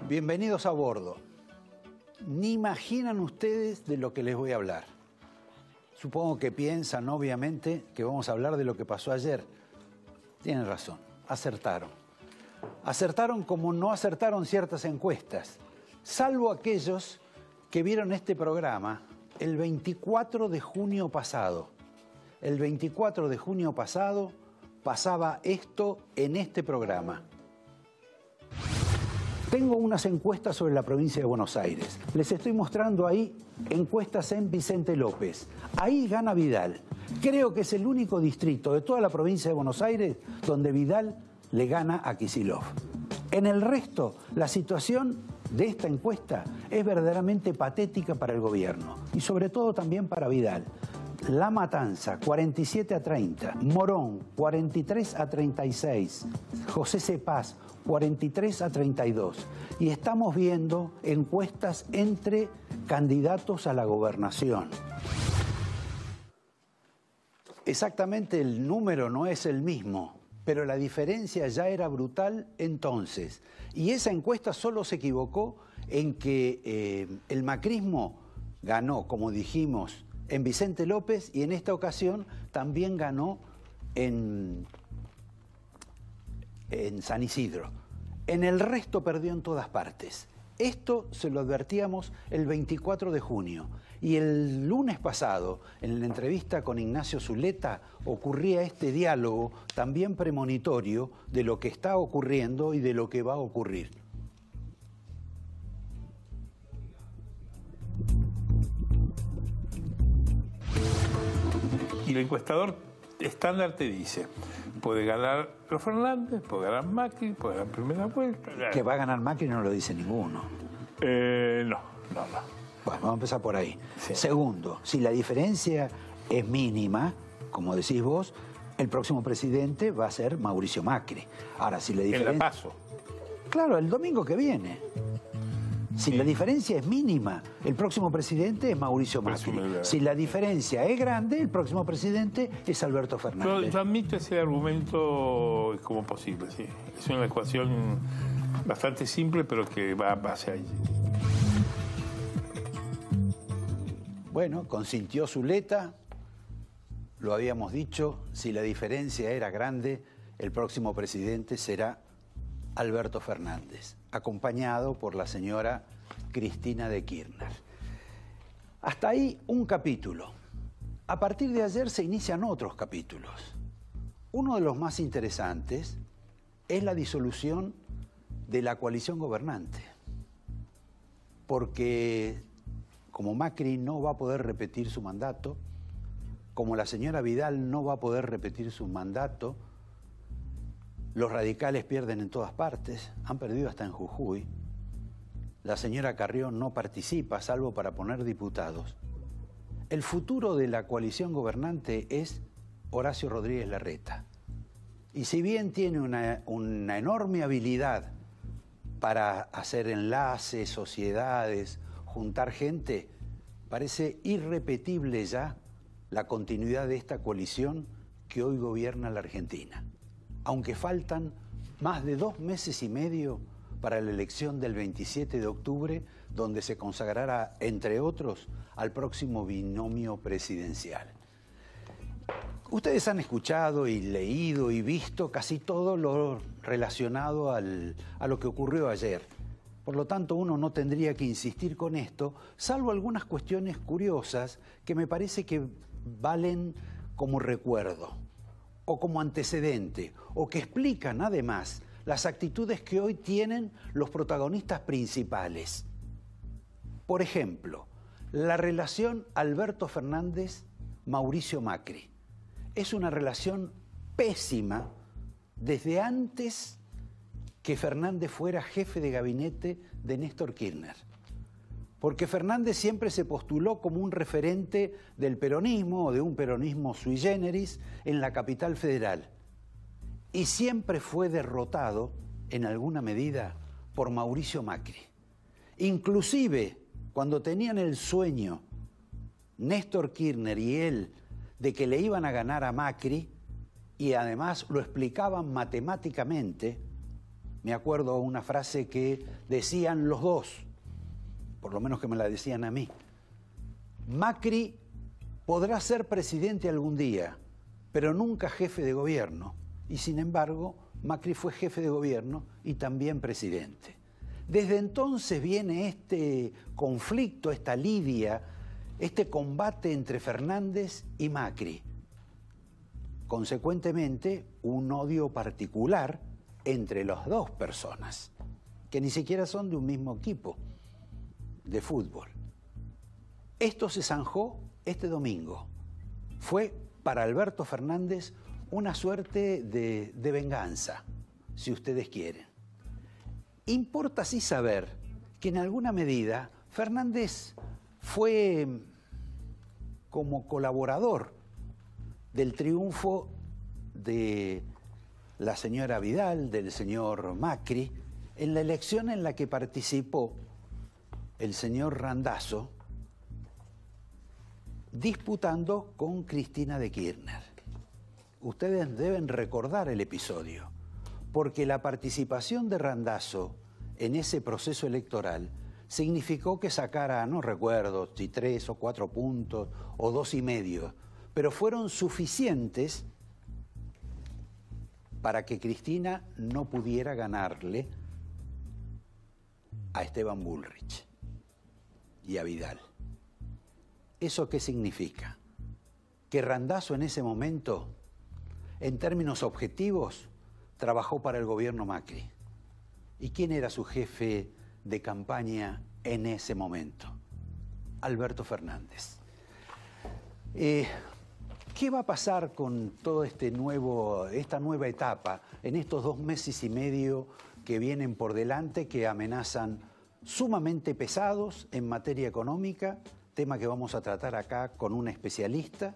Bienvenidos a bordo. Ni imaginan ustedes de lo que les voy a hablar. Supongo que piensan, obviamente, que vamos a hablar de lo que pasó ayer. Tienen razón, acertaron. Acertaron como no acertaron ciertas encuestas, salvo aquellos que vieron este programa el 24 de junio pasado. El 24 de junio pasado pasaba esto en este programa. Tengo unas encuestas sobre la provincia de Buenos Aires. Les estoy mostrando ahí encuestas en Vicente López. Ahí gana Vidal. Creo que es el único distrito de toda la provincia de Buenos Aires donde Vidal le gana a Kicillof. En el resto, la situación de esta encuesta es verdaderamente patética para el gobierno y sobre todo también para Vidal. La Matanza, 47-30. Morón, 43-36. José Cepaz, 43-32. Y estamos viendo encuestas entre candidatos a la gobernación. Exactamente el número no es el mismo, pero la diferencia ya era brutal entonces. Y esa encuesta solo se equivocó en que el macrismo ganó, como dijimos, en Vicente López y en esta ocasión también ganó en San Isidro. En el resto perdió en todas partes. Esto se lo advertíamos el 24 de junio. Y el lunes pasado, en la entrevista con Ignacio Zuleta, ocurría este diálogo también premonitorio de lo que está ocurriendo y de lo que va a ocurrir. Y el encuestador estándar te dice, puede ganar los Fernández, puede ganar Macri, puede ganar primera vuelta. Que va a ganar Macri no lo dice ninguno. No. Bueno, vamos a empezar por ahí. Sí. Segundo, si la diferencia es mínima, como decís vos, el próximo presidente va a ser Mauricio Macri. Ahora, si la diferencia... En la PASO. Claro, el domingo que viene. Si la diferencia es mínima, el próximo presidente es Mauricio Macri. Si la diferencia es grande, el próximo presidente es Alberto Fernández. Yo admito ese argumento como posible, sí. Es una ecuación bastante simple, pero que va hacia ahí. Bueno, consintió Zuleta, lo habíamos dicho, si la diferencia era grande, el próximo presidente será Alberto Fernández, acompañado por la señora Cristina de Kirchner. Hasta ahí un capítulo. A partir de ayer se inician otros capítulos. Uno de los más interesantes es la disolución de la coalición gobernante. Porque como Macri no va a poder repetir su mandato, como la señora Vidal no va a poder repetir su mandato, los radicales pierden en todas partes, han perdido hasta en Jujuy. La señora Carrión no participa, salvo para poner diputados. El futuro de la coalición gobernante es Horacio Rodríguez Larreta. Y si bien tiene una enorme habilidad para hacer enlaces, sociedades, juntar gente, parece irrepetible ya la continuidad de esta coalición que hoy gobierna la Argentina. Aunque faltan más de 2 meses y medio para la elección del 27 de octubre, donde se consagrará, entre otros, al próximo binomio presidencial. Ustedes han escuchado y leído y visto casi todo lo relacionado a lo que ocurrió ayer. Por lo tanto, uno no tendría que insistir con esto, salvo algunas cuestiones curiosas que me parece que valen como recuerdo o como antecedente, o que explican además las actitudes que hoy tienen los protagonistas principales. Por ejemplo, la relación Alberto Fernández-Mauricio Macri. Es una relación pésima desde antes que Fernández fuera jefe de gabinete de Néstor Kirchner. Porque Fernández siempre se postuló como un referente del peronismo o de un peronismo sui generis en la capital federal. Y siempre fue derrotado, en alguna medida, por Mauricio Macri. Inclusive, cuando tenían el sueño, Néstor Kirchner y él, de que le iban a ganar a Macri, y además lo explicaban matemáticamente, Me acuerdo una frase que decían los dos, por lo menos que me la decían a mí. Macri podrá ser presidente algún día, pero nunca jefe de gobierno. Y sin embargo, Macri fue jefe de gobierno y también presidente. Desde entonces viene este conflicto, esta lidia, este combate entre Fernández y Macri. Consecuentemente, un odio particular entre las dos personas, que ni siquiera son de un mismo equipo de fútbol. Esto se zanjó este domingo. Fue para Alberto Fernández una suerte de venganza, si ustedes quieren. Importa sí saber que en alguna medida Fernández fue como colaborador del triunfo de la señora Vidal, del señor Macri, en la elección en la que participó el señor Randazzo, disputando con Cristina de Kirchner. Ustedes deben recordar el episodio, porque la participación de Randazzo en ese proceso electoral significó que sacara, no recuerdo si 3 o 4 puntos o 2,5, pero fueron suficientes para que Cristina no pudiera ganarle a Esteban Bullrich y a Vidal. ¿Eso qué significa? Que Randazzo en ese momento, en términos objetivos, trabajó para el gobierno Macri. ¿Y quién era su jefe de campaña en ese momento? Alberto Fernández. ¿Qué va a pasar con todo esta nueva etapa en estos 2 meses y medio que vienen por delante, que amenazan sumamente pesados en materia económica, tema que vamos a tratar acá con un especialista,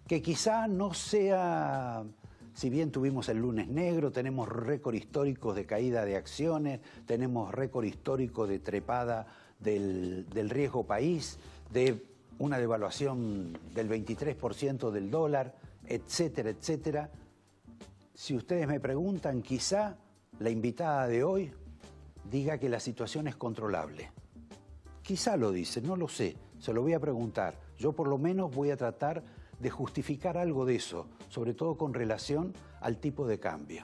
que quizá no sea, si bien tuvimos el lunes negro, tenemos récord histórico de caída de acciones, tenemos récord histórico de trepada del riesgo país, de una devaluación del 23% del dólar, etcétera, etcétera. Si ustedes me preguntan, quizá la invitada de hoy diga que la situación es controlable. Quizá lo dice, no lo sé, se lo voy a preguntar. Yo por lo menos voy a tratar de justificar algo de eso, sobre todo con relación al tipo de cambio.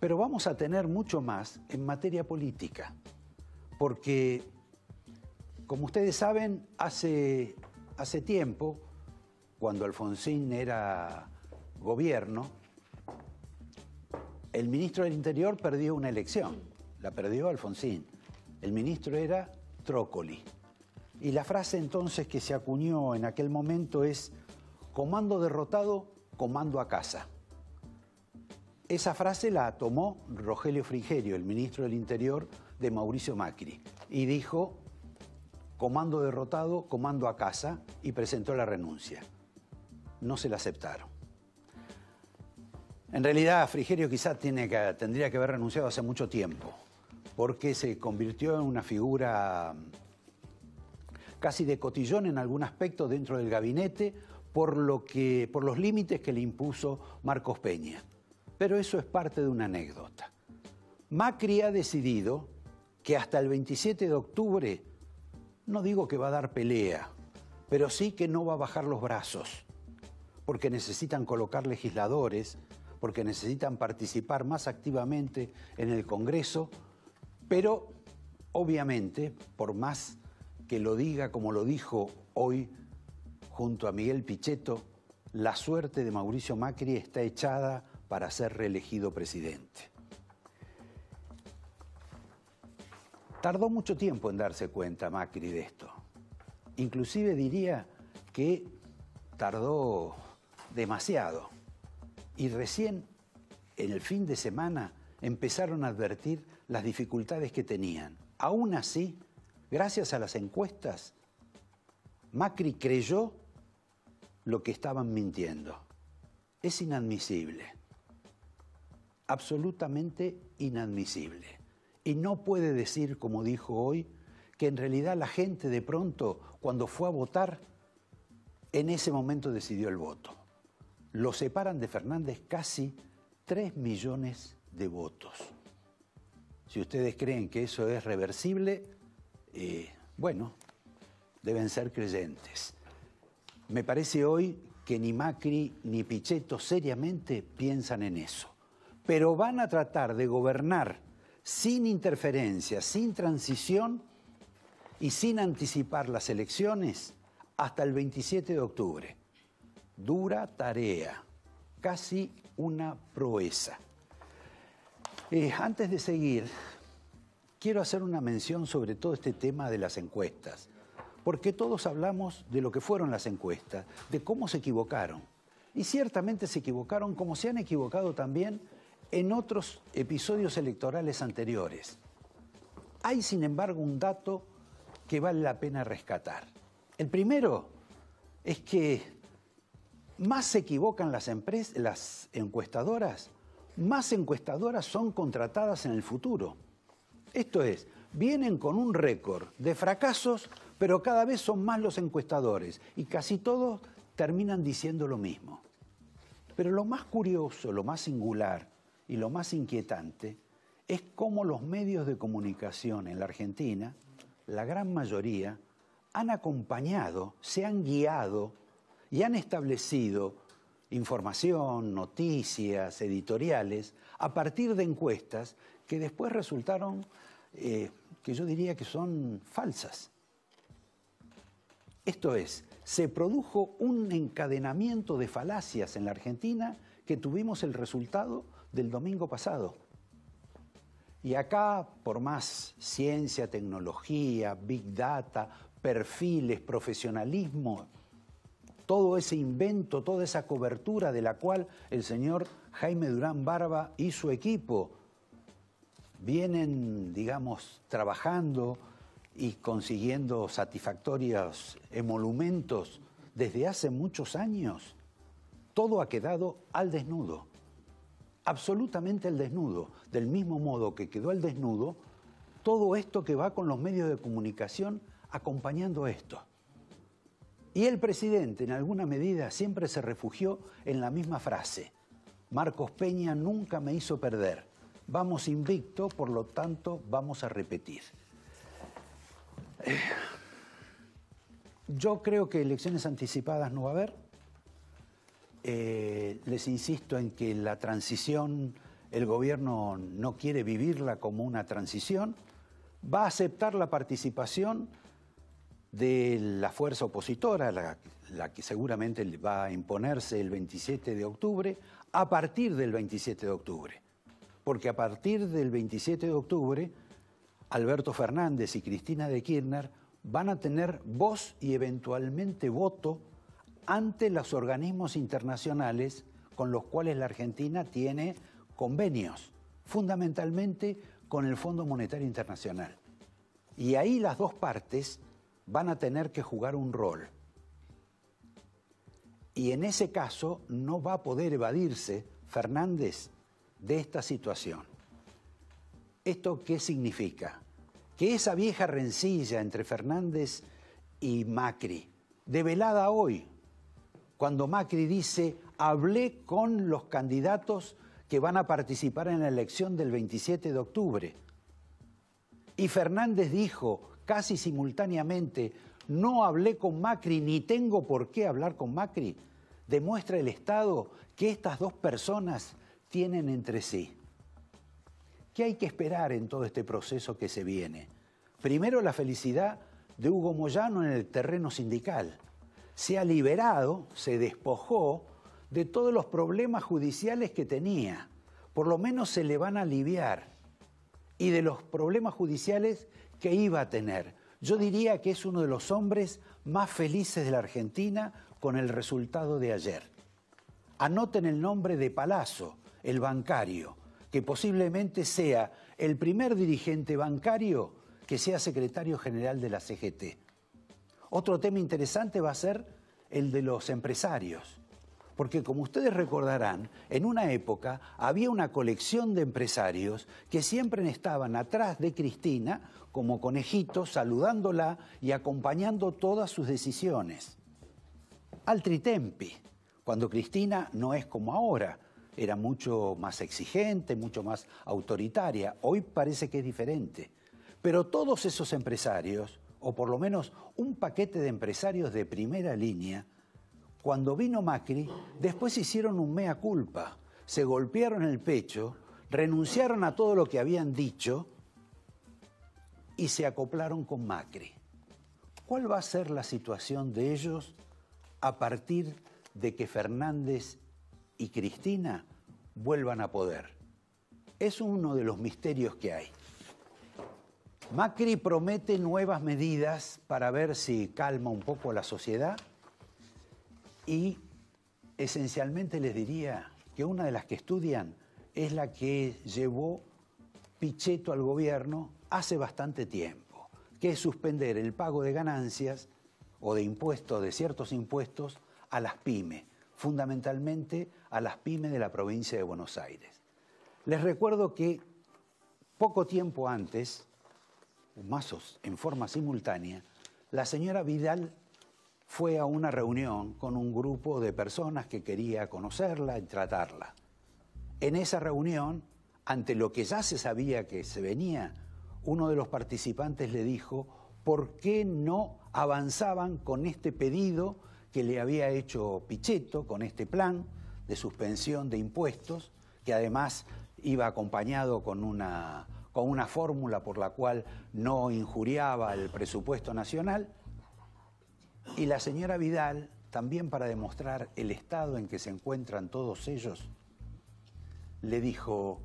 Pero vamos a tener mucho más en materia política, porque, como ustedes saben, hace tiempo, cuando Alfonsín era gobierno, el ministro del Interior perdió una elección, la perdió Alfonsín. El ministro era Trócoli. Y la frase entonces que se acuñó en aquel momento es: comando derrotado, comando a casa. Esa frase la tomó Rogelio Frigerio, el ministro del Interior de Mauricio Macri, y dijo: comando derrotado, comando a casa, y presentó la renuncia. No se la aceptaron. En realidad, Frigerio quizá tendría que haber renunciado hace mucho tiempo, porque se convirtió en una figura casi de cotillón en algún aspecto dentro del gabinete, por los límites que le impuso Marcos Peña. Pero eso es parte de una anécdota. Macri ha decidido que hasta el 27 de octubre, no digo que va a dar pelea, pero sí que no va a bajar los brazos, porque necesitan colocar legisladores, porque necesitan participar más activamente en el Congreso, pero obviamente, por más que lo diga como lo dijo hoy junto a Miguel Pichetto, la suerte de Mauricio Macri está echada para ser reelegido presidente. Tardó mucho tiempo en darse cuenta Macri de esto. Inclusive diría que tardó demasiado. Y recién en el fin de semana empezaron a advertir las dificultades que tenían. Aún así, gracias a las encuestas, Macri creyó lo que estaban mintiendo. Es inadmisible, absolutamente inadmisible. Y no puede decir, como dijo hoy, que en realidad la gente de pronto, cuando fue a votar, en ese momento decidió el voto. Lo separan de Fernández casi 3 millones de votos. Si ustedes creen que eso es reversible, bueno, deben ser creyentes. Me parece hoy que ni Macri ni Pichetto seriamente piensan en eso. Pero van a tratar de gobernar sin interferencia, sin transición y sin anticipar las elecciones hasta el 27 de octubre. Dura tarea, casi una proeza. Antes de seguir, quiero hacer una mención sobre todo este tema de las encuestas, porque todos hablamos de lo que fueron las encuestas, de cómo se equivocaron. Y ciertamente se equivocaron como se han equivocado también en otros episodios electorales anteriores. Hay, sin embargo, un dato que vale la pena rescatar. El primero es que más se equivocan las encuestadoras, más encuestadoras son contratadas en el futuro. Esto es, vienen con un récord de fracasos, pero cada vez son más los encuestadores y casi todos terminan diciendo lo mismo. Pero lo más curioso, lo más singular y lo más inquietante es cómo los medios de comunicación en la Argentina, la gran mayoría, han acompañado, se han guiado y han establecido información, noticias, editoriales, a partir de encuestas que después resultaron, que yo diría que son falsas. Esto es, se produjo un encadenamiento de falacias en la Argentina que tuvimos el resultado del domingo pasado. Y acá, por más ciencia, tecnología, big data, perfiles, profesionalismo, todo ese invento, toda esa cobertura de la cual el señor Jaime Durán Barba y su equipo vienen, digamos, trabajando y consiguiendo satisfactorios emolumentos desde hace muchos años, todo ha quedado al desnudo, absolutamente al desnudo, del mismo modo que quedó al desnudo todo esto que va con los medios de comunicación acompañando esto. Y el presidente, en alguna medida, siempre se refugió en la misma frase: Marcos Peña nunca me hizo perder. Vamos invicto, por lo tanto, vamos a repetir. Yo creo que elecciones anticipadas no va a haber. Les insisto en que la transición, el gobierno no quiere vivirla como una transición. Va a aceptar la participación de la fuerza opositora, la que seguramente va a imponerse el 27 de octubre, a partir del 27 de octubre. Porque a partir del 27 de octubre, Alberto Fernández y Cristina de Kirchner van a tener voz y eventualmente voto ante los organismos internacionales con los cuales la Argentina tiene convenios, fundamentalmente con el Fondo Monetario Internacional. Y ahí las dos partes van a tener que jugar un rol. Y en ese caso no va a poder evadirse Fernández de esta situación. ¿Esto qué significa? Que esa vieja rencilla entre Fernández y Macri, develada hoy, cuando Macri dice: hablé con los candidatos que van a participar en la elección del 27 de octubre. Y Fernández dijo casi simultáneamente: no hablé con Macri ni tengo por qué hablar con Macri, demuestra el Estado que estas dos personas tienen entre sí. ¿Qué hay que esperar en todo este proceso que se viene? Primero, la felicidad de Hugo Moyano en el terreno sindical. Se ha liberado, se despojó de todos los problemas judiciales que tenía. Por lo menos se le van a aliviar. Y de los problemas judiciales que iba a tener. Yo diría que es uno de los hombres más felices de la Argentina con el resultado de ayer. Anoten el nombre de Palazzo, el bancario, que posiblemente sea el primer dirigente bancario que sea secretario general de la CGT. Otro tema interesante va a ser el de los empresarios, porque como ustedes recordarán, en una época había una colección de empresarios que siempre estaban atrás de Cristina como conejitos, saludándola y acompañando todas sus decisiones. Altri tempi, cuando Cristina no es como ahora, era mucho más exigente, mucho más autoritaria. Hoy parece que es diferente. Pero todos esos empresarios, o por lo menos un paquete de empresarios de primera línea, cuando vino Macri, después hicieron un mea culpa, se golpearon el pecho, renunciaron a todo lo que habían dicho y se acoplaron con Macri. ¿Cuál va a ser la situación de ellos a partir de que Fernández y Cristina vuelvan a poder? Es uno de los misterios que hay. Macri promete nuevas medidas para ver si calma un poco a la sociedad y esencialmente les diría que una de las que estudian es la que llevó Pichetto al gobierno hace bastante tiempo, que es suspender el pago de ganancias o de impuestos, de ciertos impuestos, a las pymes, fundamentalmente a las pymes de la provincia de Buenos Aires. Les recuerdo que poco tiempo antes, más en forma simultánea, la señora Vidal fue a una reunión con un grupo de personas que quería conocerla y tratarla. En esa reunión, ante lo que ya se sabía que se venía, uno de los participantes le dijo por qué no avanzaban con este pedido que le había hecho Pichetto, con este plan de suspensión de impuestos, que además iba acompañado con una fórmula por la cual no injuriaba el presupuesto nacional. Y la señora Vidal, también para demostrar el estado en que se encuentran todos ellos, le dijo: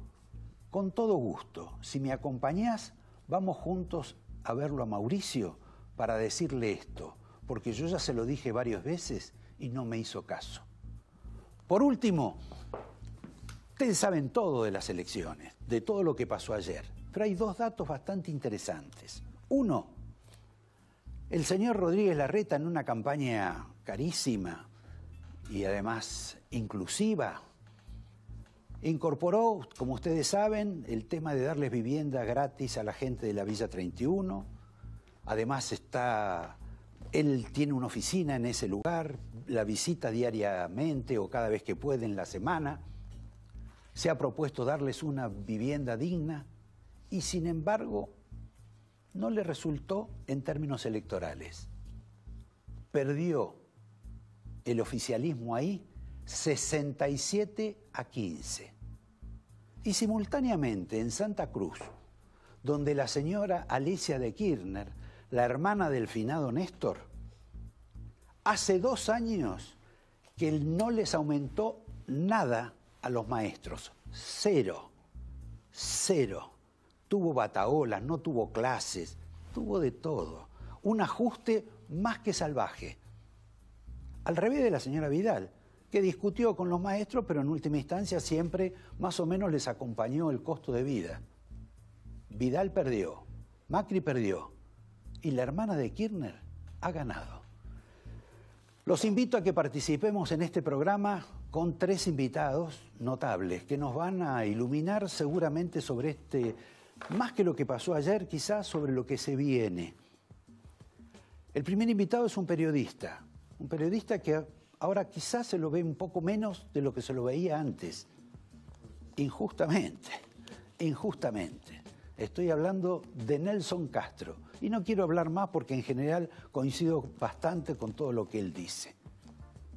con todo gusto, si me acompañás, vamos juntos a verlo a Mauricio para decirle esto, porque yo ya se lo dije varias veces y no me hizo caso. Por último, ustedes saben todo de las elecciones, de todo lo que pasó ayer, pero hay dos datos bastante interesantes. Uno, el señor Rodríguez Larreta, en una campaña carísima y además inclusiva, incorporó, como ustedes saben, el tema de darles vivienda gratis a la gente de la Villa 31. Además él tiene una oficina en ese lugar, la visita diariamente o cada vez que puede en la semana. Se ha propuesto darles una vivienda digna y, sin embargo, no le resultó en términos electorales. Perdió el oficialismo ahí 67-15. Y simultáneamente en Santa Cruz, donde la señora Alicia de Kirchner, la hermana del finado Néstor, hace 2 años que no les aumentó nada a los maestros. Cero. Tuvo bataholas, no tuvo clases, tuvo de todo. Un ajuste más que salvaje. Al revés de la señora Vidal, que discutió con los maestros, pero en última instancia siempre más o menos les acompañó el costo de vida. Vidal perdió, Macri perdió, y la hermana de Kirchner ha ganado. Los invito a que participemos en este programa con 3 invitados notables que nos van a iluminar seguramente sobre más que lo que pasó ayer, quizás sobre lo que se viene. El primer invitado es un periodista que ahora quizás se lo ve un poco menos de lo que se lo veía antes. Injustamente. Estoy hablando de Nelson Castro. Y no quiero hablar más porque en general coincido bastante con todo lo que él dice.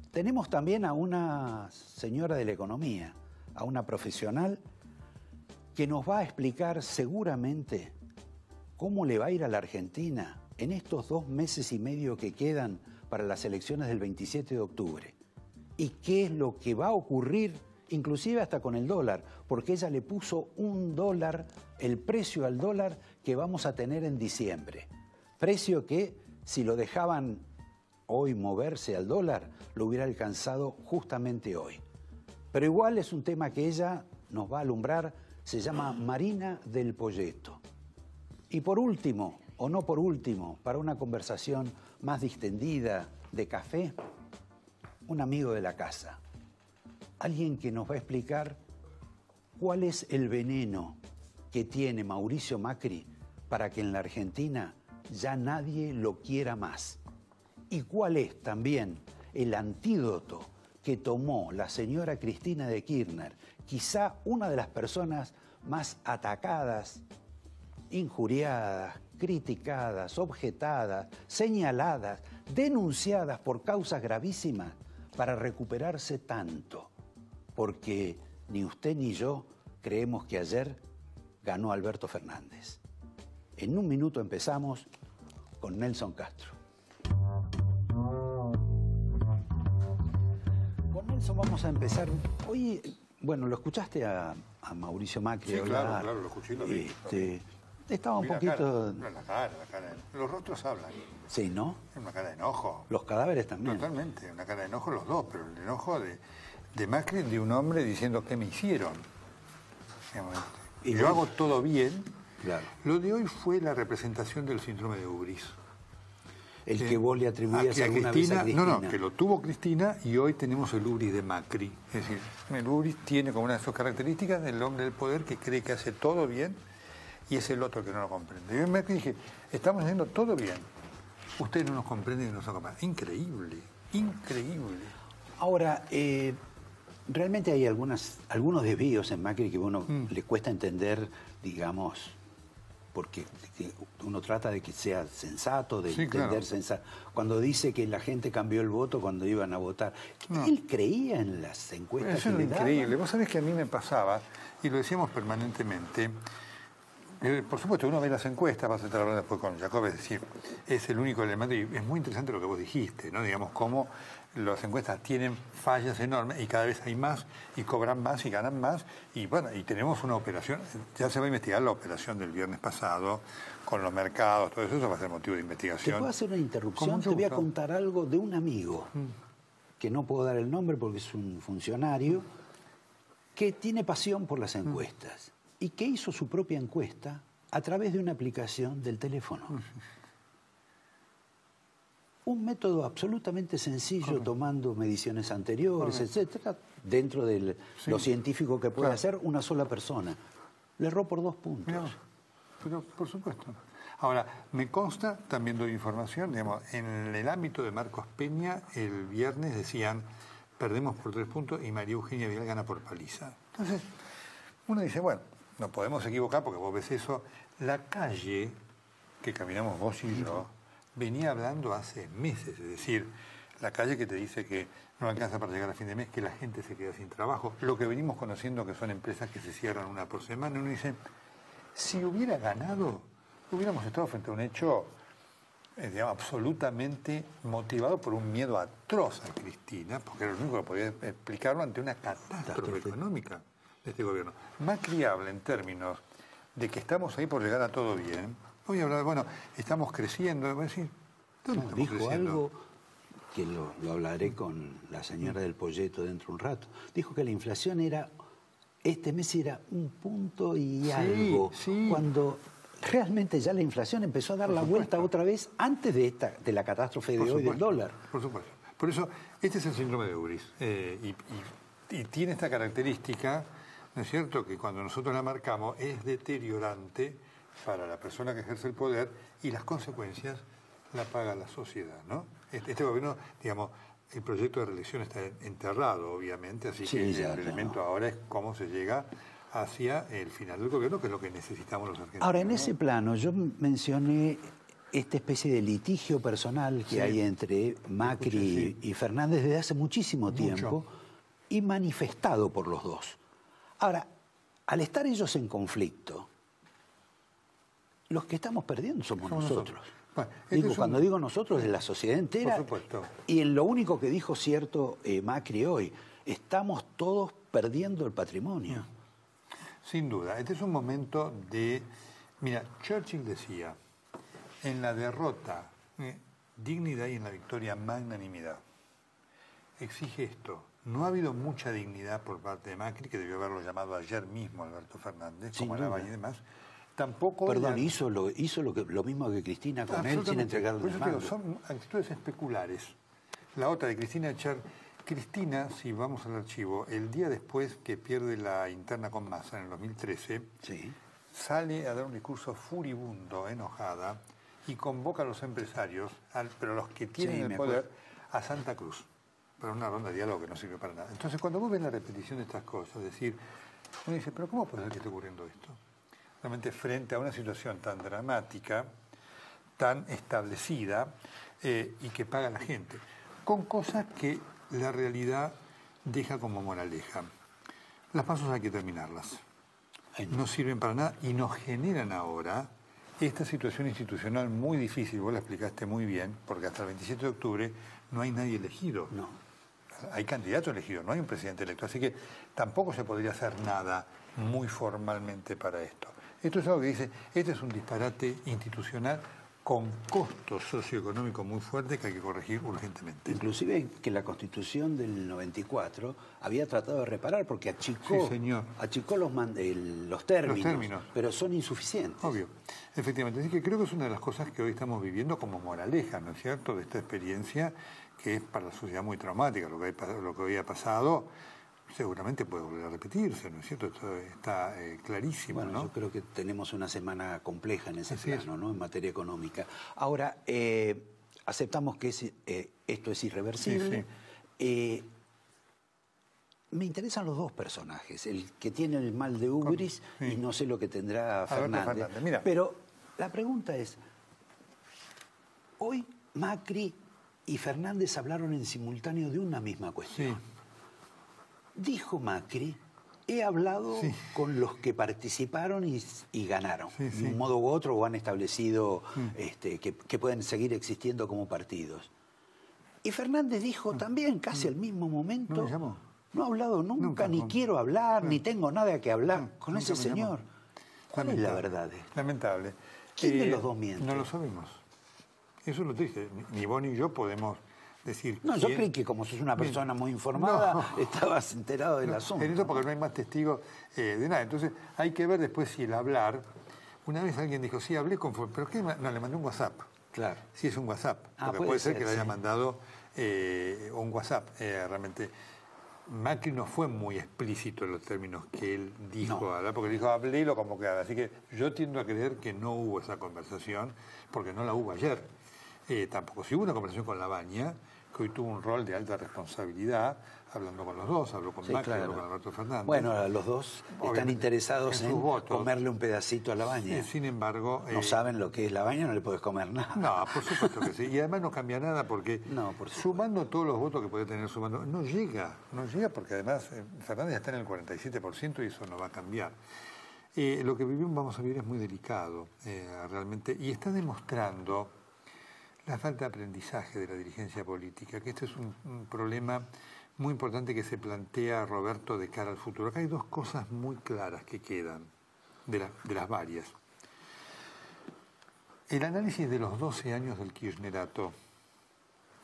Tenemos también a una señora de la economía, a una profesional que nos va a explicar seguramente cómo le va a ir a la Argentina en estos 2 meses y medio que quedan para las elecciones del 27 de octubre. Y qué es lo que va a ocurrir, inclusive hasta con el dólar, porque ella le puso $1, el precio al dólar que vamos a tener en diciembre. Precio que, si lo dejaban hoy moverse al dólar, lo hubiera alcanzado justamente hoy. Pero igual es un tema que ella nos va a alumbrar, se llama Marina del Poyeto. Y por último, o no por último, para una conversación más distendida de café, un amigo de la casa, alguien que nos va a explicar cuál es el veneno que tiene Mauricio Macri para que en la Argentina ya nadie lo quiera más. Y cuál es también el antídoto que tomó la señora Cristina de Kirchner, quizá una de las personas más atacadas, injuriadas, criticadas, objetadas, señaladas, denunciadas por causas gravísimas, para recuperarse tanto? Porque ni usted ni yo creemos que ayer ganó Alberto Fernández. En un minuto empezamos con Nelson Castro. Con Nelson vamos a empezar. Hoy, bueno, lo escuchaste a Mauricio Macri hablar. Claro, claro, lo escuché y lo vi. Estaba un poquito... La cara. Los rostros hablan. Sí, ¿no? Es una cara de enojo. Los cadáveres también. Totalmente, una cara de enojo los dos, pero el enojo de Macri, de un hombre diciendo qué me hicieron. Y yo hago todo bien. Claro. Lo de hoy fue la representación del síndrome de Ubris. El que vos le atribuías alguna vez a Cristina. No, que lo tuvo Cristina y hoy tenemos el Ubris de Macri. Es decir, el Ubris tiene como una de sus características el hombre del poder que cree que hace todo bien y es el otro que no lo comprende. Yo en Macri dije, estamos haciendo todo bien. Ustedes no nos comprenden y no nos comprenden. Increíble, increíble. Ahora, realmente hay algunos desvíos en Macri que uno le cuesta entender, digamos, porque uno trata de que sea sensato, de entender sensato. Cuando dice que la gente cambió el voto cuando iban a votar, ¿él creía en las encuestas? Eso es increíble. Vos sabés que a mí me pasaba, y lo decíamos permanentemente, por supuesto, uno ve las encuestas, vas a estar hablando después con Jacob, es decir, es el único elemento, y es muy interesante lo que vos dijiste, ¿no? Digamos, cómo las encuestas tienen fallas enormes y cada vez hay más y cobran más y ganan más. Y bueno, y tenemos una operación, ya se va a investigar la operación del viernes pasado con los mercados, todo eso va a ser motivo de investigación. ¿Te puedo hacer una interrupción? Te voy a contar algo de un amigo, que no puedo dar el nombre porque es un funcionario, que tiene pasión por las encuestas y que hizo su propia encuesta a través de una aplicación del teléfono. Un método absolutamente sencillo, tomando mediciones anteriores, etcétera, dentro de lo científico que puede hacer una sola persona. Le erró por 2 puntos. Mirá, pero por supuesto. Ahora, me consta, también doy información, digamos, en el ámbito de Marcos Peña, el viernes decían, perdemos por 3 puntos y María Eugenia Vidal gana por paliza. Entonces, uno dice, bueno, no podemos equivocar porque vos ves eso. La calle que caminamos vos y yo venía hablando hace meses, es decir, la calle que te dice que no alcanza para llegar a fin de mes, que la gente se queda sin trabajo, lo que venimos conociendo que son empresas que se cierran una por semana. Uno dice, si hubiera ganado, hubiéramos estado frente a un hecho digamos, absolutamente motivado por un miedo atroz a Cristina, porque era lo único que podía explicarlo ante una catástrofe económica de este gobierno. Macri habla en términos de que estamos ahí por llegar a todo bien. Hoy hablar, bueno, estamos creciendo. Voy a decir, ¿dónde estamos dijo creciendo? Algo que lo hablaré con la señora del Polleto dentro de un rato. Dijo que la inflación este mes era 1 punto y algo. Cuando realmente ya la inflación empezó a dar la vuelta otra vez antes de la catástrofe de hoy del dólar. Por supuesto. Por eso, este es el síndrome de Ubris. Y tiene esta característica, ¿no es cierto?, que cuando nosotros la marcamos es deteriorante para la persona que ejerce el poder y las consecuencias la paga la sociedad, ¿no? Este gobierno, digamos, el proyecto de reelección está enterrado, obviamente, así que el elemento ahora es cómo se llega hacia el final del gobierno, que es lo que necesitamos los argentinos. Ahora, en ese plano, yo mencioné esta especie de litigio personal que hay entre Macri y Fernández desde hace muchísimo tiempo y manifestado por los dos. Ahora, al estar ellos en conflicto, los que estamos perdiendo somos nosotros. Bueno, cuando digo nosotros, es la sociedad entera. Por supuesto. Y en lo único que dijo cierto Macri hoy, estamos todos perdiendo el patrimonio. Sin duda. Este es un momento de... Mira, Churchill decía, en la derrota, dignidad, y en la victoria, magnanimidad. Exige esto. No ha habido mucha dignidad por parte de Macri, que debió haberlo llamado ayer mismo Alberto Fernández, como Lavalle y demás. Tampoco... Perdón, hizo lo mismo que Cristina con él sin entregarle el mando. Son actitudes especulares. La otra de Cristina echar... Cristina, si vamos al archivo, el día después que pierde la interna con Massa en el 2013, sale a dar un discurso furibundo, enojada, y convoca a los empresarios, pero los que tienen el poder, a Santa Cruz. para una ronda de diálogo que no sirve para nada. Entonces, cuando vos ves la repetición de estas cosas, es decir, uno dice, pero ¿cómo puede ser que esté ocurriendo esto? Realmente frente a una situación tan dramática, tan establecida y que paga la gente, con cosas que la realidad deja como moraleja. Las pasos hay que terminarlas. No sirven para nada y nos generan ahora esta situación institucional muy difícil, vos la explicaste muy bien, porque hasta el 27 de octubre no hay nadie elegido. No. Hay candidatos elegidos, no hay un presidente electo. Así que tampoco se podría hacer nada muy formalmente para esto. Esto es algo que dice, este es un disparate institucional con costos socioeconómicos muy fuertes que hay que corregir urgentemente. Inclusive que la Constitución del 94 había tratado de reparar porque achicó, Sí, señor. achicó los términos, pero son insuficientes. Obvio, efectivamente. Así que creo que es una de las cosas que hoy estamos viviendo como moraleja, ¿no es cierto?, de esta experiencia que es para la sociedad muy traumática. Lo que había pasado seguramente puede volver a repetirse, ¿no es cierto? Esto está clarísimo, Bueno, ¿no? yo creo que tenemos una semana compleja en ese Así plano, ¿no? En materia económica. Ahora, aceptamos que esto es irreversible. Sí, Me interesan los dos personajes, el que tiene el mal de ubris Sí. y no sé lo que tendrá Fernández. Mira. Pero la pregunta es, hoy Macri y Fernández hablaron en simultáneo de una misma cuestión. Sí. Dijo Macri, he hablado con los que participaron y ganaron. Sí, De sí. un modo u otro o han establecido que pueden seguir existiendo como partidos. Y Fernández dijo también, casi al mismo momento, ¿No me llamó? no he hablado nunca, ni con- quiero hablar, ni tengo nada que hablar con nunca ese me llamó. señor. ¿Cuál es la verdad? Lamentable. ¿Quién de los dos miente? No lo sabemos. Eso es lo triste. Ni vos ni yo podemos decir. No, yo quién- creí que como sos una persona muy informada, No. estabas enterado del asunto. En eso porque no hay más testigos de nada. Entonces hay que ver después si el hablar. Una vez alguien dijo, sí, hablé con... ¿Pero qué? No, le mandé un WhatsApp. Claro. Sí, es un WhatsApp. Ah, Porque puede puede ser ser, que le haya sí. mandado un WhatsApp. Realmente, Macri no fue muy explícito en los términos que él dijo, No. ¿verdad? Porque dijo, hablé y lo convoqué. Así que yo tiendo a creer que no hubo esa conversación, porque no la hubo ayer. Tampoco. Si hubo una conversación con Labaña, que hoy tuvo un rol de alta responsabilidad, hablando con los dos, habló con Sí, Macri, claro. habló con Alberto Fernández. Bueno, los dos están Obviamente, interesados en en sus votos. comerle un pedacito a la baña. Sin embargo... No saben lo que es la baña, no le puedes comer nada. No, por supuesto que sí. Y además no cambia nada porque No, por supuesto. sumando todos los votos que puede tener sumando, no llega porque además Fernández está en el 47% y eso no va a cambiar. Lo que vivimos, vamos a vivir, es muy delicado realmente y está demostrando la falta de aprendizaje de la dirigencia política, que este es un problema muy importante que se plantea Roberto de cara al futuro. Acá hay dos cosas muy claras que quedan de las varias. El análisis de los 12 años del kirchnerato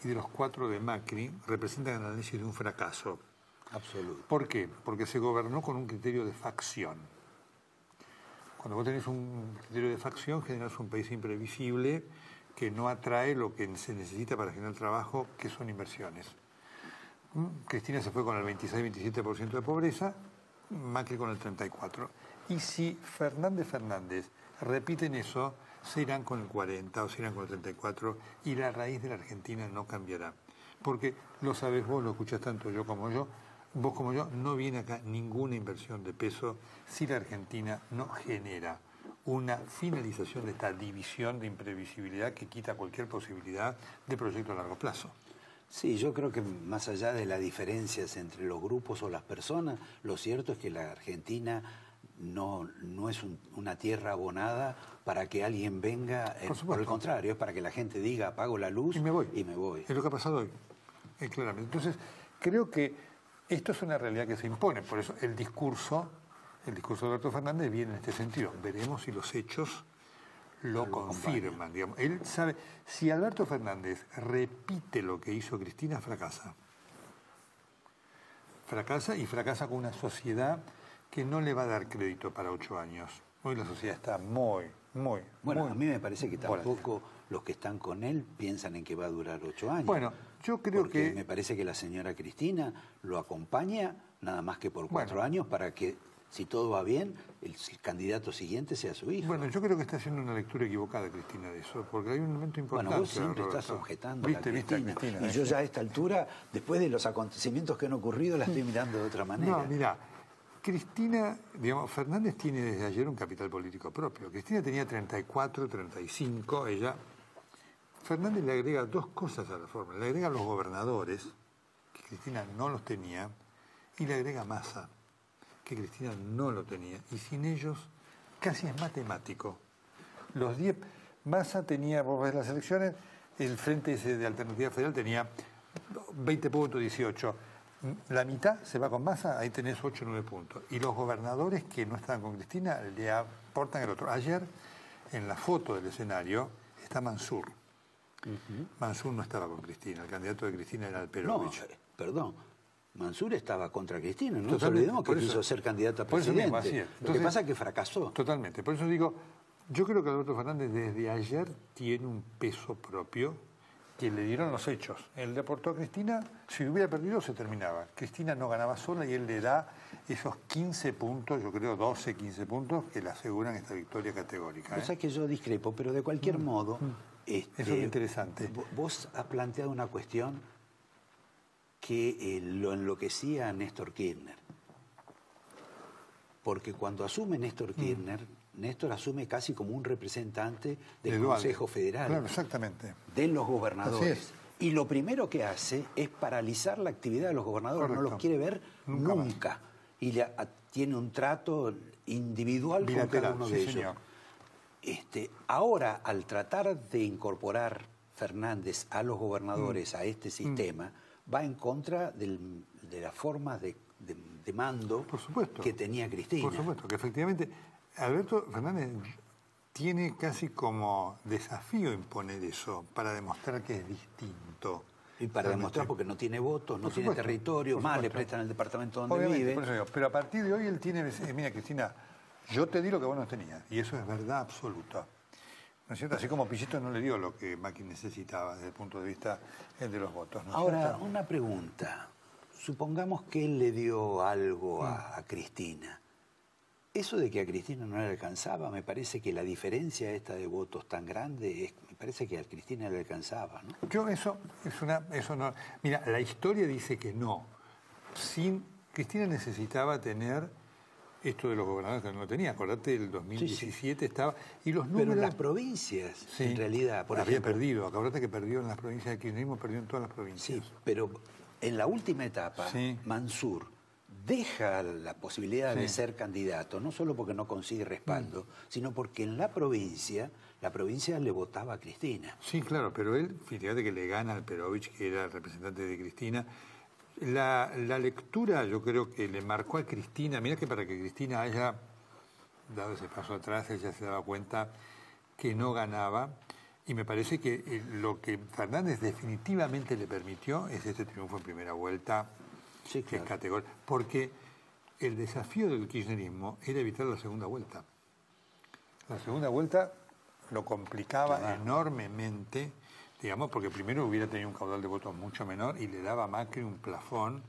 y de los 4 de Macri representan el análisis de un fracaso. Absoluto. ¿Por qué? Porque se gobernó con un criterio de facción. Cuando vos tenés un criterio de facción, generás un país imprevisible que no atrae lo que se necesita para generar trabajo, que son inversiones. Cristina se fue con el 26-27% de pobreza, Macri con el 34%. Y si Fernández repiten eso, se irán con el 40 o se irán con el 34 y la raíz de la Argentina no cambiará. Porque lo sabés vos, lo escuchás tanto yo como yo, vos como yo, no viene acá ninguna inversión de peso si la Argentina no genera una finalización de esta división de imprevisibilidad que quita cualquier posibilidad de proyecto a largo plazo. Sí, yo creo que más allá de las diferencias entre los grupos o las personas, lo cierto es que la Argentina no es una tierra abonada para que alguien venga, por el contrario, es para que la gente diga apago la luz y me voy. Es lo que ha pasado hoy, claramente. Entonces, creo que esto es una realidad que se impone, por eso el discurso de Alberto Fernández viene en este sentido. Veremos si los hechos lo confirman. Digamos. Él sabe, si Alberto Fernández repite lo que hizo Cristina, fracasa. Fracasa con una sociedad que no le va a dar crédito para 8 años. Hoy la sociedad está muy... Bueno, a mí me parece que tampoco los que están con él piensan en que va a durar 8 años. Bueno, yo creo porque que... me parece que la señora Cristina lo acompaña nada más que por 4 años para que si todo va bien, el candidato siguiente sea su hijo. Bueno, yo creo que está haciendo una lectura equivocada, Cristina, de eso, porque hay un elemento importante. Bueno, vos siempre Roberto. estás objetando ¿Viste, a Cristina. Cristina, y yo ya a esta altura, después de los acontecimientos que han ocurrido, la estoy mirando de otra manera. No, mira, Cristina, digamos, Fernández tiene desde ayer un capital político propio. Cristina tenía 34, 35, ella. Fernández le agrega dos cosas a la fórmula. Le agrega a los gobernadores, que Cristina no los tenía, y le agrega Massa, que Cristina no lo tenía. Y sin ellos, casi es matemático. Los 10, Massa tenía, vos ves las elecciones, el frente ese de Alternativa Federal tenía 20 puntos, 18. La mitad se va con Massa, ahí tenés 8 o 9 puntos. Y los gobernadores que no estaban con Cristina le aportan el otro. Ayer, en la foto del escenario, está Mansur. Mansur no estaba con Cristina, el candidato de Cristina era Alperovich. No, perdón. Mansur estaba contra Cristina, no nos Totalmente, olvidemos que por eso- quiso ser candidato a por eso mismo, presidente. así es. Lo que Entonces- pasa es que fracasó. Totalmente. Por eso digo, yo creo que Alberto Fernández desde ayer tiene un peso propio que le dieron los hechos. Él deportó a Cristina, si hubiera perdido se terminaba. Cristina no ganaba sola y él le da esos 15 puntos, yo creo 12, 15 puntos, que le aseguran esta victoria categórica. Cosa que yo discrepo, pero de cualquier modo... Eso es lo interesante. Vos has planteado una cuestión que lo enloquecía a Néstor Kirchner. Porque cuando asume Néstor Kirchner, Néstor asume casi como un representante del De Dualde. Consejo Federal, Claro, exactamente. de los gobernadores. Así es. Y lo primero que hace es paralizar la actividad de los gobernadores, no Correcto. los quiere ver Nunca nunca. más. Y tiene un trato individual con Bilateral, cada uno sí, de ellos. señor. Ahora, al tratar de incorporar Fernández a los gobernadores a este sistema, va en contra de las formas de mando Por supuesto. que tenía Cristina. Por supuesto, que efectivamente Alberto Fernández tiene casi como desafío imponer eso para demostrar que es distinto. Y para Realmente. demostrar porque no tiene votos, no Por tiene supuesto, territorio, por más le supuesto. prestan el departamento donde Obviamente, vive. por eso digo, pero a partir de hoy él tiene, mira Cristina, yo te di lo que vos no tenías, y eso es verdad absoluta. ¿No es cierto? Así como Pillito no le dio lo que Macri necesitaba desde el punto de vista de los votos. ¿no es Ahora, cierto? una pregunta. Supongamos que él le dio algo a Cristina. Eso de que a Cristina no le alcanzaba, me parece que la diferencia esta de votos tan grande, me parece que a Cristina le alcanzaba, ¿no? Yo eso no. Mira, la historia dice que no. Cristina necesitaba tener esto de los gobernadores que no lo tenía. Acordate, el 2017 estaba. Y los números. Pero en las provincias, Sí, en realidad, por había ejemplo. perdido. Acordate que perdió en las provincias de kirchnerismo, perdió en todas las provincias. Sí, pero en la última etapa, Sí. Mansur deja la posibilidad de Sí. ser candidato, no solo porque no consigue respaldo, sino porque en la provincia le votaba a Cristina. Sí, claro, pero él, fíjate que le gana al Perovich, que era el representante de Cristina. La lectura yo creo que le marcó a Cristina, mira que para que Cristina haya dado ese paso atrás, ella se daba cuenta que no ganaba, y me parece que lo que Fernández definitivamente le permitió es este triunfo en primera vuelta, Sí, que es claro. categórico, porque el desafío del kirchnerismo era evitar la segunda vuelta. La segunda vuelta lo complicaba enormemente, digamos, porque primero hubiera tenido un caudal de votos mucho menor y le daba a Macri un plafón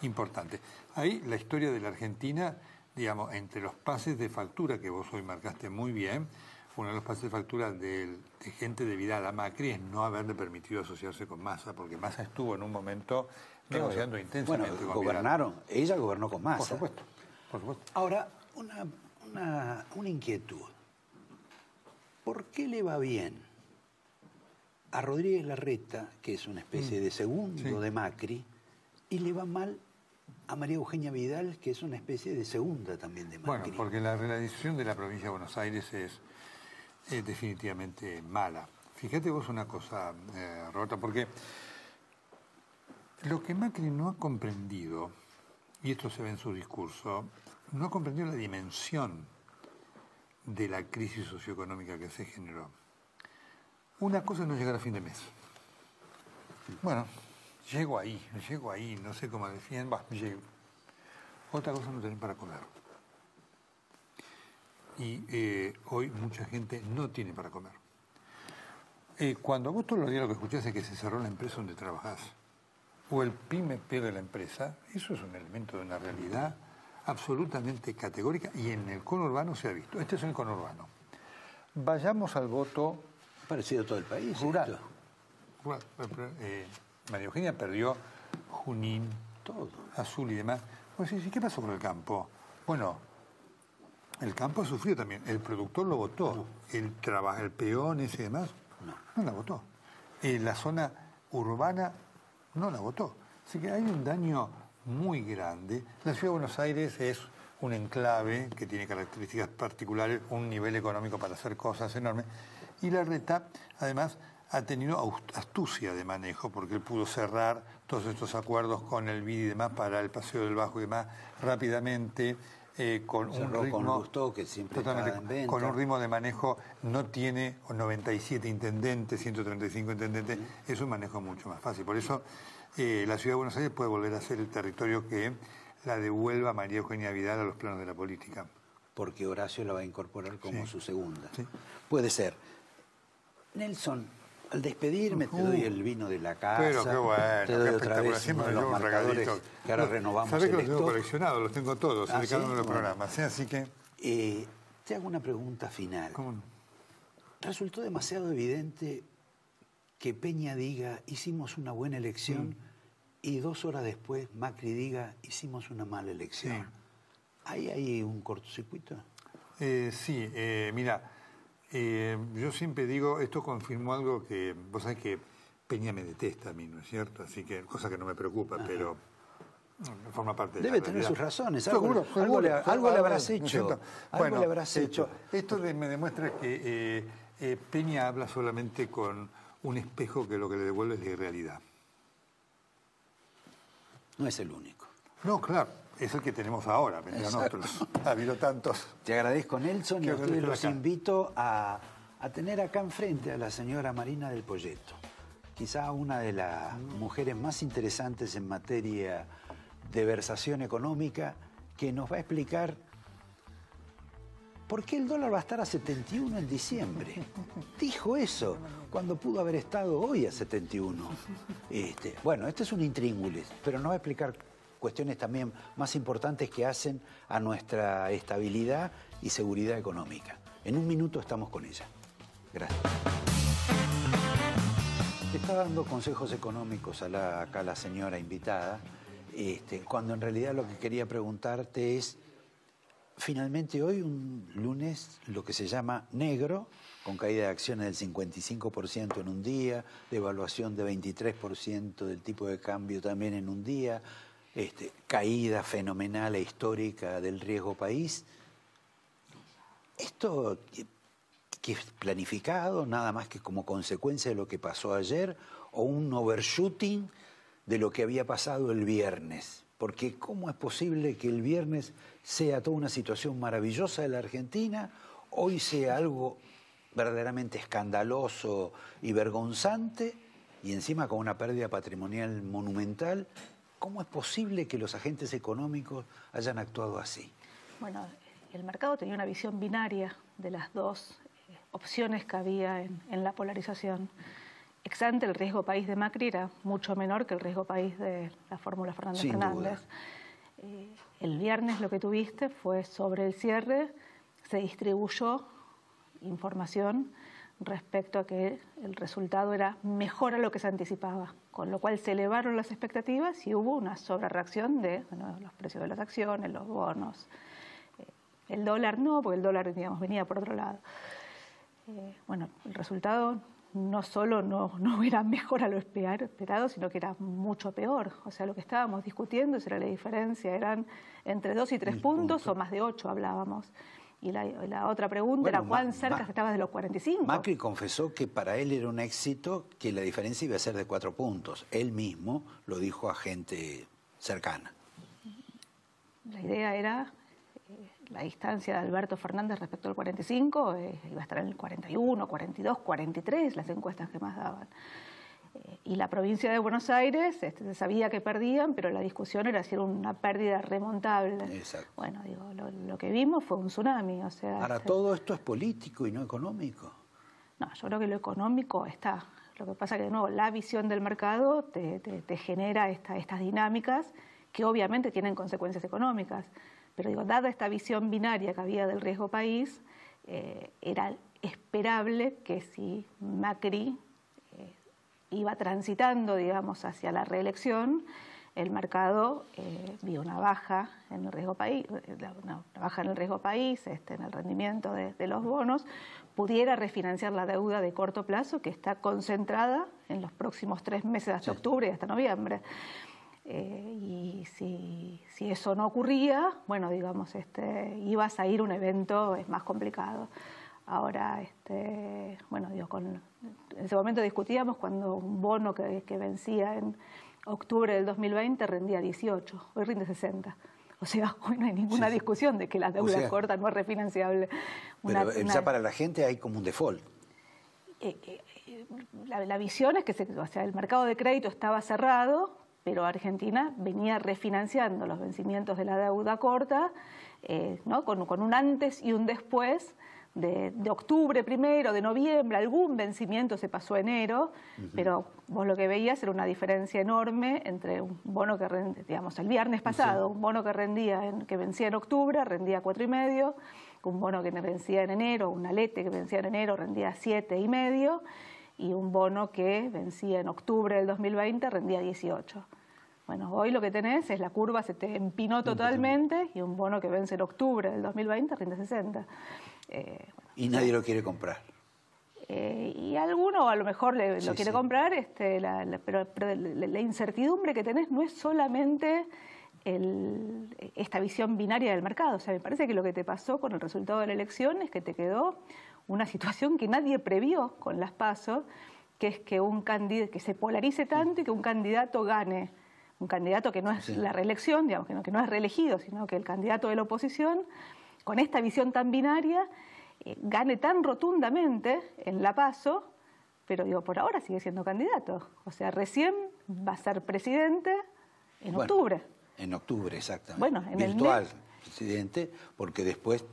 importante. Ahí la historia de la Argentina, digamos, entre los pases de factura que vos hoy marcaste muy bien, uno de los pases de factura de gente de Vidal a Macri es no haberle permitido asociarse con Massa, porque Massa estuvo en un momento negociando intensamente Bueno, con Vidal. gobernaron, ella gobernó con Massa. Por supuesto, por supuesto. Ahora, una inquietud. ¿Por qué le va bien a Rodríguez Larreta, que es una especie de segundo Sí. de Macri, y le va mal a María Eugenia Vidal, que es una especie de segunda también de Macri? Bueno, porque la realización de la provincia de Buenos Aires es definitivamente mala. Fíjate vos una cosa, Roberta, porque lo que Macri no ha comprendido, y esto se ve en su discurso, no ha comprendido la dimensión de la crisis socioeconómica que se generó. Una cosa es no llegar a fin de mes. Bueno, llego ahí, no sé cómo decían, llego. Otra cosa es no tener para comer. Y hoy mucha gente no tiene para comer. Cuando vos todos los días lo que escuchás es que se cerró la empresa donde trabajás, o el pyme pierde la empresa, eso es un elemento de una realidad absolutamente categórica y en el conurbano se ha visto. Este es el conurbano. Vayamos al voto Parecido a todo el país. rural. María Eugenia perdió Junín, Todo. Azul y demás. Pues sí, ¿qué pasó con el campo? Bueno, el campo ha sufrido también. El productor lo votó. No. El peón ese y demás, no la votó. La zona urbana no la votó. Así que hay un daño muy grande. La ciudad de Buenos Aires es un enclave que tiene características particulares, un nivel económico para hacer cosas enormes. Y Larreta, además, ha tenido astucia de manejo, porque él pudo cerrar todos estos acuerdos con el BID y demás para el Paseo del Bajo y demás rápidamente, con un ritmo... Con Lustó, que siempre está en venta. Con un ritmo de manejo, no tiene 97 intendentes, 135 intendentes, es un manejo mucho más fácil. Por eso la Ciudad de Buenos Aires puede volver a ser el territorio que la devuelva a María Eugenia Vidal a los planos de la política. Porque Horacio la va a incorporar como su segunda. Sí. Puede ser. Nelson, al despedirme te doy el vino de la casa. Pero qué bueno, te doy qué otra espectacular. vez Siempre uno de me los llevo un marcadores regalito. que ahora renovamos Sabés que el los tengo stock. coleccionados, los tengo todos, ¿Ah, de cada sí? uno de los Bueno. programas. ¿Sí? Así que... Te hago una pregunta final. ¿Cómo no? Resultó demasiado evidente que Peña diga hicimos una buena elección y 2 horas después Macri diga hicimos una mala elección. Sí. ¿Ahí hay un cortocircuito? Sí, mira, yo siempre digo, esto confirmó algo que, vos sabés que Peña me detesta a mí, ¿no es cierto? Así que, cosa que no me preocupa, pero forma parte de Debe la tener realidad. sus razones. Seguro, Algo le habrás ¿no es hecho. cierto? Algo Bueno, le habrás hecho. Esto me demuestra que Peña habla solamente con un espejo que lo que le devuelve es la irrealidad. No es el único. No, claro, es el que tenemos ahora, vendrán otros. Ha habido tantos. Te agradezco, Nelson, y Que a ustedes agradezco los acá. invito a tener acá enfrente a la señora Marina del Poyeto. Quizá una de las mujeres más interesantes en materia de versación económica, que nos va a explicar por qué el dólar va a estar a 71 en diciembre. Dijo eso, cuando pudo haber estado hoy a 71. Bueno, este es un intríngulis, pero nos va a explicar cuestiones también más importantes que hacen a nuestra estabilidad y seguridad económica. En un minuto estamos con ella. Gracias. Te está dando consejos económicos acá la señora invitada, cuando en realidad lo que quería preguntarte es, finalmente hoy, un lunes, lo que se llama negro, con caída de acciones del 55% en un día, devaluación de 23% del tipo de cambio también en un día, caída fenomenal e histórica del riesgo país. Esto que es planificado, nada más que como consecuencia de lo que pasó ayer, o un overshooting de lo que había pasado el viernes. Porque ¿cómo es posible que el viernes sea toda una situación maravillosa de la Argentina, hoy sea algo verdaderamente escandaloso y vergonzante, y encima con una pérdida patrimonial monumental? ¿Cómo es posible que los agentes económicos hayan actuado así? Bueno, el mercado tenía una visión binaria de las dos opciones que había en la polarización. Ex ante, el riesgo país de Macri era mucho menor que el riesgo país de la fórmula Fernández Sin Fernández. El viernes lo que tuviste fue sobre el cierre, se distribuyó información respecto a que el resultado era mejor a lo que se anticipaba, con lo cual se elevaron las expectativas y hubo una sobrereacción de los precios de las acciones, los bonos. El dólar no, porque el dólar, digamos, venía por otro lado. Bueno, el resultado no solo no era mejor a lo esperado, sino que era mucho peor. O sea, lo que estábamos discutiendo era la diferencia, eran entre 2 y 3 puntos o más de 8 hablábamos. Y la otra pregunta era cuán cerca estabas de los 45. Macri confesó que para él era un éxito que la diferencia iba a ser de 4 puntos. Él mismo lo dijo a gente cercana. La idea era la distancia de Alberto Fernández respecto al 45, iba a estar en el 41, 42, 43, las encuestas que más daban. Y la provincia de Buenos Aires se sabía que perdían, pero la discusión era si era una pérdida remontable. Exacto. Bueno, digo, lo que vimos fue un tsunami. O sea, Ahora, todo esto es político y no económico. No, yo creo que lo económico está. Lo que pasa que, de nuevo, la visión del mercado te genera estas dinámicas que obviamente tienen consecuencias económicas. Pero digo, dada esta visión binaria que había del riesgo país, era esperable que si Macri iba transitando, digamos, hacia la reelección, el mercado vio una baja en el riesgo país, una baja en el riesgo país, en el rendimiento de los bonos, pudiera refinanciar la deuda de corto plazo que está concentrada en los próximos 3 meses hasta octubre y hasta noviembre. Y si eso no ocurría, bueno, digamos, ibas a ir a un evento más complicado. Ahora, bueno, digo, en ese momento discutíamos cuando un bono que vencía en octubre del 2020 rendía 18, hoy rinde 60. O sea, hoy no hay ninguna discusión de que la deuda corta no es refinanciable. Pero ya para la gente hay como un default. La visión es que el mercado de crédito estaba cerrado, pero Argentina venía refinanciando los vencimientos de la deuda corta, ¿no? con un antes y un después. De octubre primero, de noviembre, algún vencimiento se pasó a enero, pero vos lo que veías era una diferencia enorme entre un bono que rendía, digamos, el viernes pasado, un bono que vencía en octubre, rendía 4,5, un bono que vencía en enero, un alete que vencía en enero, rendía 7,5, y un bono que vencía en octubre del 2020 rendía 18. Bueno, hoy lo que tenés es la curva se te empinó totalmente y un bono que vence en octubre del 2020 rinde 60. Y nadie lo quiere comprar. Y alguno a lo mejor lo quiere comprar, pero la incertidumbre que tenés no es solamente esta visión binaria del mercado. O sea, me parece que lo que te pasó con el resultado de la elección es que te quedó una situación que nadie previó con las PASO, que es que que se polarice tanto y que un candidato gane. Un candidato que no es la reelección, digamos, que no es reelegido, sino que el candidato de la oposición, con esta visión tan binaria, gane tan rotundamente en la PASO, pero digo, por ahora sigue siendo candidato. O sea, recién va a ser presidente en octubre. En octubre, exactamente. Bueno, virtual presidente, porque después,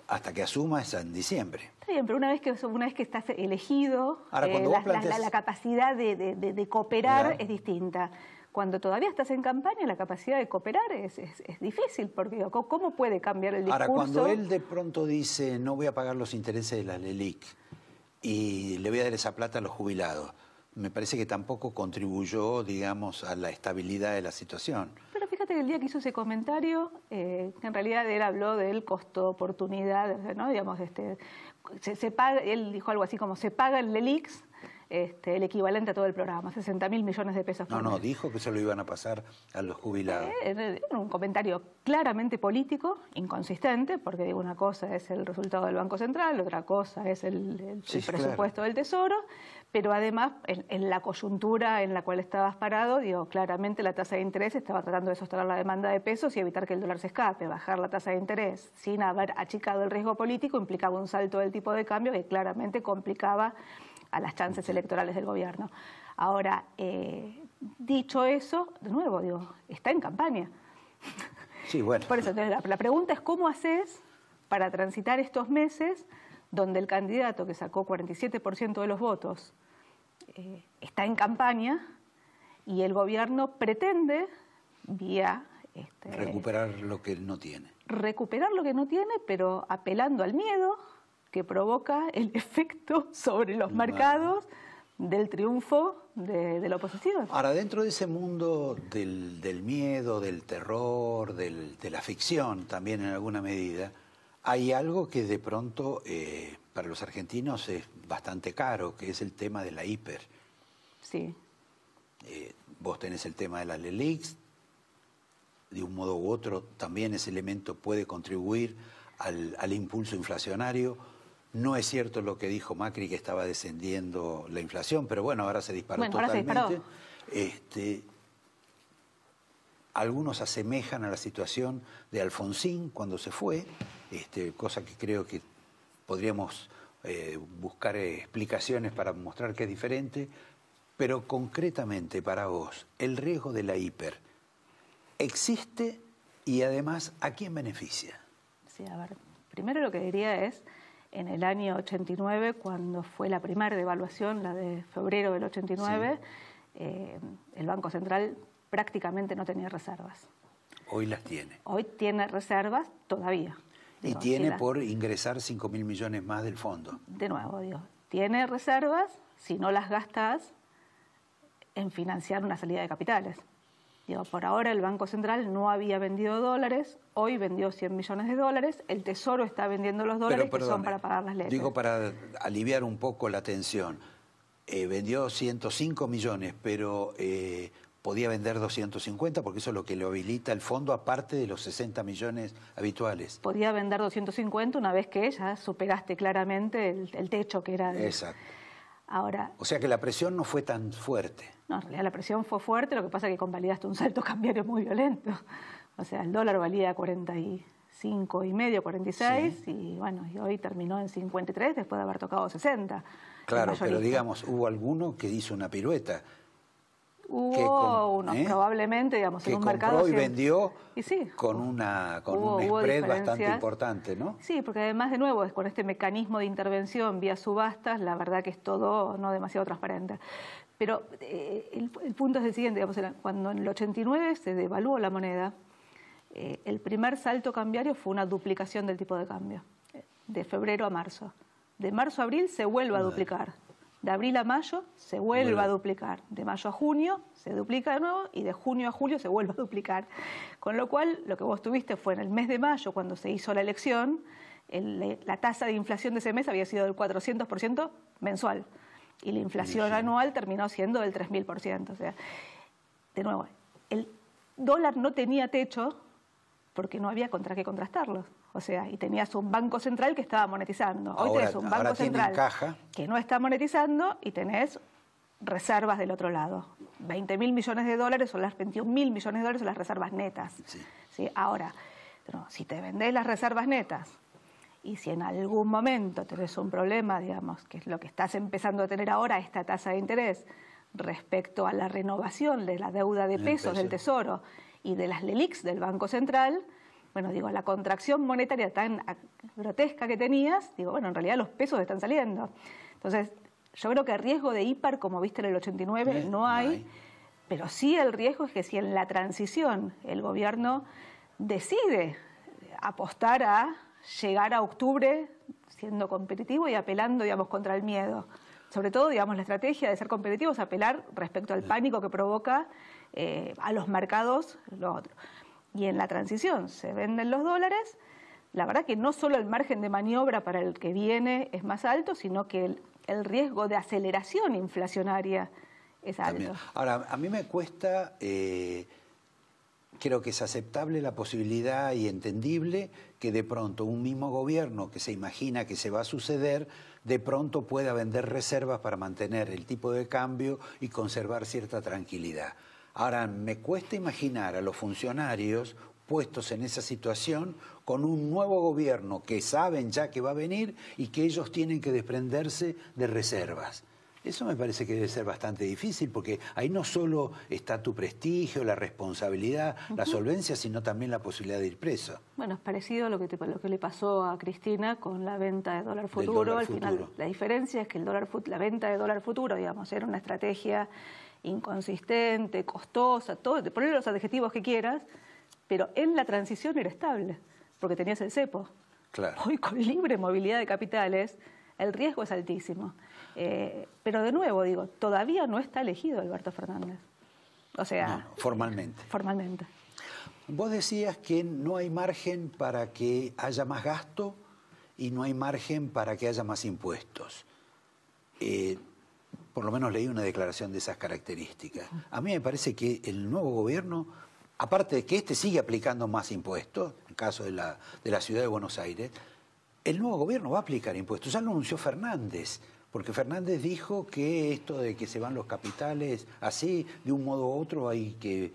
hasta que asuma, es en diciembre. Está bien, pero una vez que estás elegido, ahora, cuando vos planteas... la capacidad de cooperar es distinta. Cuando todavía estás en campaña, la capacidad de cooperar es difícil, porque ¿cómo puede cambiar el discurso? Ahora, cuando él de pronto dice, no voy a pagar los intereses de la LELIQ y le voy a dar esa plata a los jubilados, me parece que tampoco contribuyó, digamos, a la estabilidad de la situación. Pero fíjate que el día que hizo ese comentario, que en realidad él habló del costo-oportunidad, ¿no? Digamos, se paga, él dijo algo así como, se paga el LELIX, el equivalente a todo el programa, 60.000 millones de pesos por mes. No, dijo que se lo iban a pasar a los jubilados. Un comentario claramente político, inconsistente, porque digo, una cosa es el resultado del Banco Central, otra cosa es el presupuesto del Tesoro, pero además en la coyuntura en la cual estabas parado, digo, claramente la tasa de interés estaba tratando de sostener la demanda de pesos y evitar que el dólar se escape. Bajar la tasa de interés sin haber achicado el riesgo político implicaba un salto del tipo de cambio que claramente complicaba a las chances electorales del gobierno. Ahora, dicho eso, de nuevo, digo, está en campaña. Sí, bueno. Por eso, entonces, la pregunta es cómo haces para transitar estos meses donde el candidato que sacó 47% de los votos está en campaña y el gobierno pretende, vía... recuperar lo que no tiene. Recuperar lo que no tiene, pero apelando al miedo que provoca el efecto sobre los mercados del triunfo de la oposición. Ahora, dentro de ese mundo del miedo, del terror, de la ficción también en alguna medida, hay algo que de pronto para los argentinos es bastante caro, que es el tema de la hiper. Sí. Vos tenés el tema de las LELIQs, de un modo u otro también ese elemento puede contribuir al impulso inflacionario. No es cierto lo que dijo Macri, que estaba descendiendo la inflación, pero bueno, ahora se disparó totalmente. Ahora se disparó. Algunos asemejan a la situación de Alfonsín cuando se fue, cosa que creo que podríamos buscar explicaciones para mostrar que es diferente, pero concretamente para vos, el riesgo de la hiper existe y además, ¿a quién beneficia? Sí, a ver, primero lo que diría es, en el año 89, cuando fue la primera devaluación, la de febrero del 89, el Banco Central prácticamente no tenía reservas. Hoy las tiene. Hoy tiene reservas todavía. Y tiene por ingresar 5.000 millones más del fondo. De nuevo, digo, tiene reservas si no las gastas en financiar una salida de capitales. Digo, por ahora el Banco Central no había vendido dólares, hoy vendió 100 millones de dólares, el Tesoro está vendiendo los dólares que son para pagar las leyes. Digo, para aliviar un poco la tensión, vendió 105 millones, pero podía vender 250 porque eso es lo que le habilita el fondo, aparte de los 60 millones habituales. Podía vender 250 una vez que ya superaste claramente el techo que era... Exacto. Ahora, o sea que la presión no fue tan fuerte. No, en realidad la presión fue fuerte, lo que pasa es que convalidaste un salto cambiario muy violento. O sea, el dólar valía 45,5, 46, sí. Y bueno, y hoy terminó en 53 después de haber tocado 60. Claro, pero digamos, hubo alguno que hizo una pirueta. Hubo unos, probablemente, digamos, en un mercado... Que compró y vendió y sí, con un spread bastante importante, ¿no? Sí, porque además, de nuevo, con este mecanismo de intervención vía subastas, la verdad que es todo no demasiado transparente. Pero el punto es el siguiente, digamos, cuando en el 89 se devaluó la moneda, el primer salto cambiario fue una duplicación del tipo de cambio, de febrero a marzo. De marzo a abril se vuelve a duplicar. De abril a mayo se vuelve a duplicar, de mayo a junio se duplica de nuevo y de junio a julio se vuelve a duplicar. Con lo cual, lo que vos tuviste fue en el mes de mayo, cuando se hizo la elección, la tasa de inflación de ese mes había sido del 400% mensual y la inflación anual terminó siendo del 3.000%. O sea, de nuevo, el dólar no tenía techo porque no había contra qué contrastarlo. O sea, y tenías un banco central que estaba monetizando. Hoy tenés un banco central que no está monetizando y tenés reservas del otro lado. 20.000 millones de dólares o las 21.000 millones de dólares son las reservas netas. Sí. ¿Sí? Ahora, si te vendés las reservas netas y si en algún momento tenés un problema, digamos, que es lo que estás empezando a tener ahora, esta tasa de interés, respecto a la renovación de la deuda de pesos del Tesoro y de las LELIQs del Banco Central, bueno, digo, la contracción monetaria tan grotesca que tenías, digo, bueno, en realidad los pesos están saliendo. Entonces, yo creo que riesgo de hiper, como viste en el 89, no hay, pero sí el riesgo es que si en la transición el gobierno decide apostar a llegar a octubre siendo competitivo y apelando, digamos, contra el miedo. Sobre todo, digamos, la estrategia de ser competitivos es apelar respecto al pánico que provoca a los mercados lo otro. Y en la transición se venden los dólares, la verdad que no solo el margen de maniobra para el que viene es más alto, sino que el riesgo de aceleración inflacionaria es alto. También. Ahora, a mí me cuesta, creo que es aceptable la posibilidad y entendible que de pronto un mismo gobierno que se imagina que se va a suceder, de pronto pueda vender reservas para mantener el tipo de cambio y conservar cierta tranquilidad. Ahora, me cuesta imaginar a los funcionarios puestos en esa situación con un nuevo gobierno que saben ya que va a venir y que ellos tienen que desprenderse de reservas. Eso me parece que debe ser bastante difícil porque ahí no solo está tu prestigio, la responsabilidad, la solvencia, sino también la posibilidad de ir preso. Bueno, es parecido a lo que le pasó a Cristina con la venta de dólar futuro. Al final, la diferencia es que la venta de dólar futuro, digamos, era una estrategia inconsistente, costosa, todo, te pones los adjetivos que quieras, pero en la transición era estable, porque tenías el cepo. Claro. Hoy con libre movilidad de capitales, el riesgo es altísimo. Pero de nuevo, digo, todavía no está elegido Alberto Fernández. O sea... No, formalmente. Formalmente. Vos decías que no hay margen para que haya más gasto y no hay margen para que haya más impuestos. Por lo menos leí una declaración de esas características. A mí me parece que el nuevo gobierno, aparte de que sigue aplicando más impuestos, en el caso de la ciudad de Buenos Aires, el nuevo gobierno va a aplicar impuestos. Ya lo anunció Fernández, porque Fernández dijo que esto de que se van los capitales así, de un modo u otro, hay que,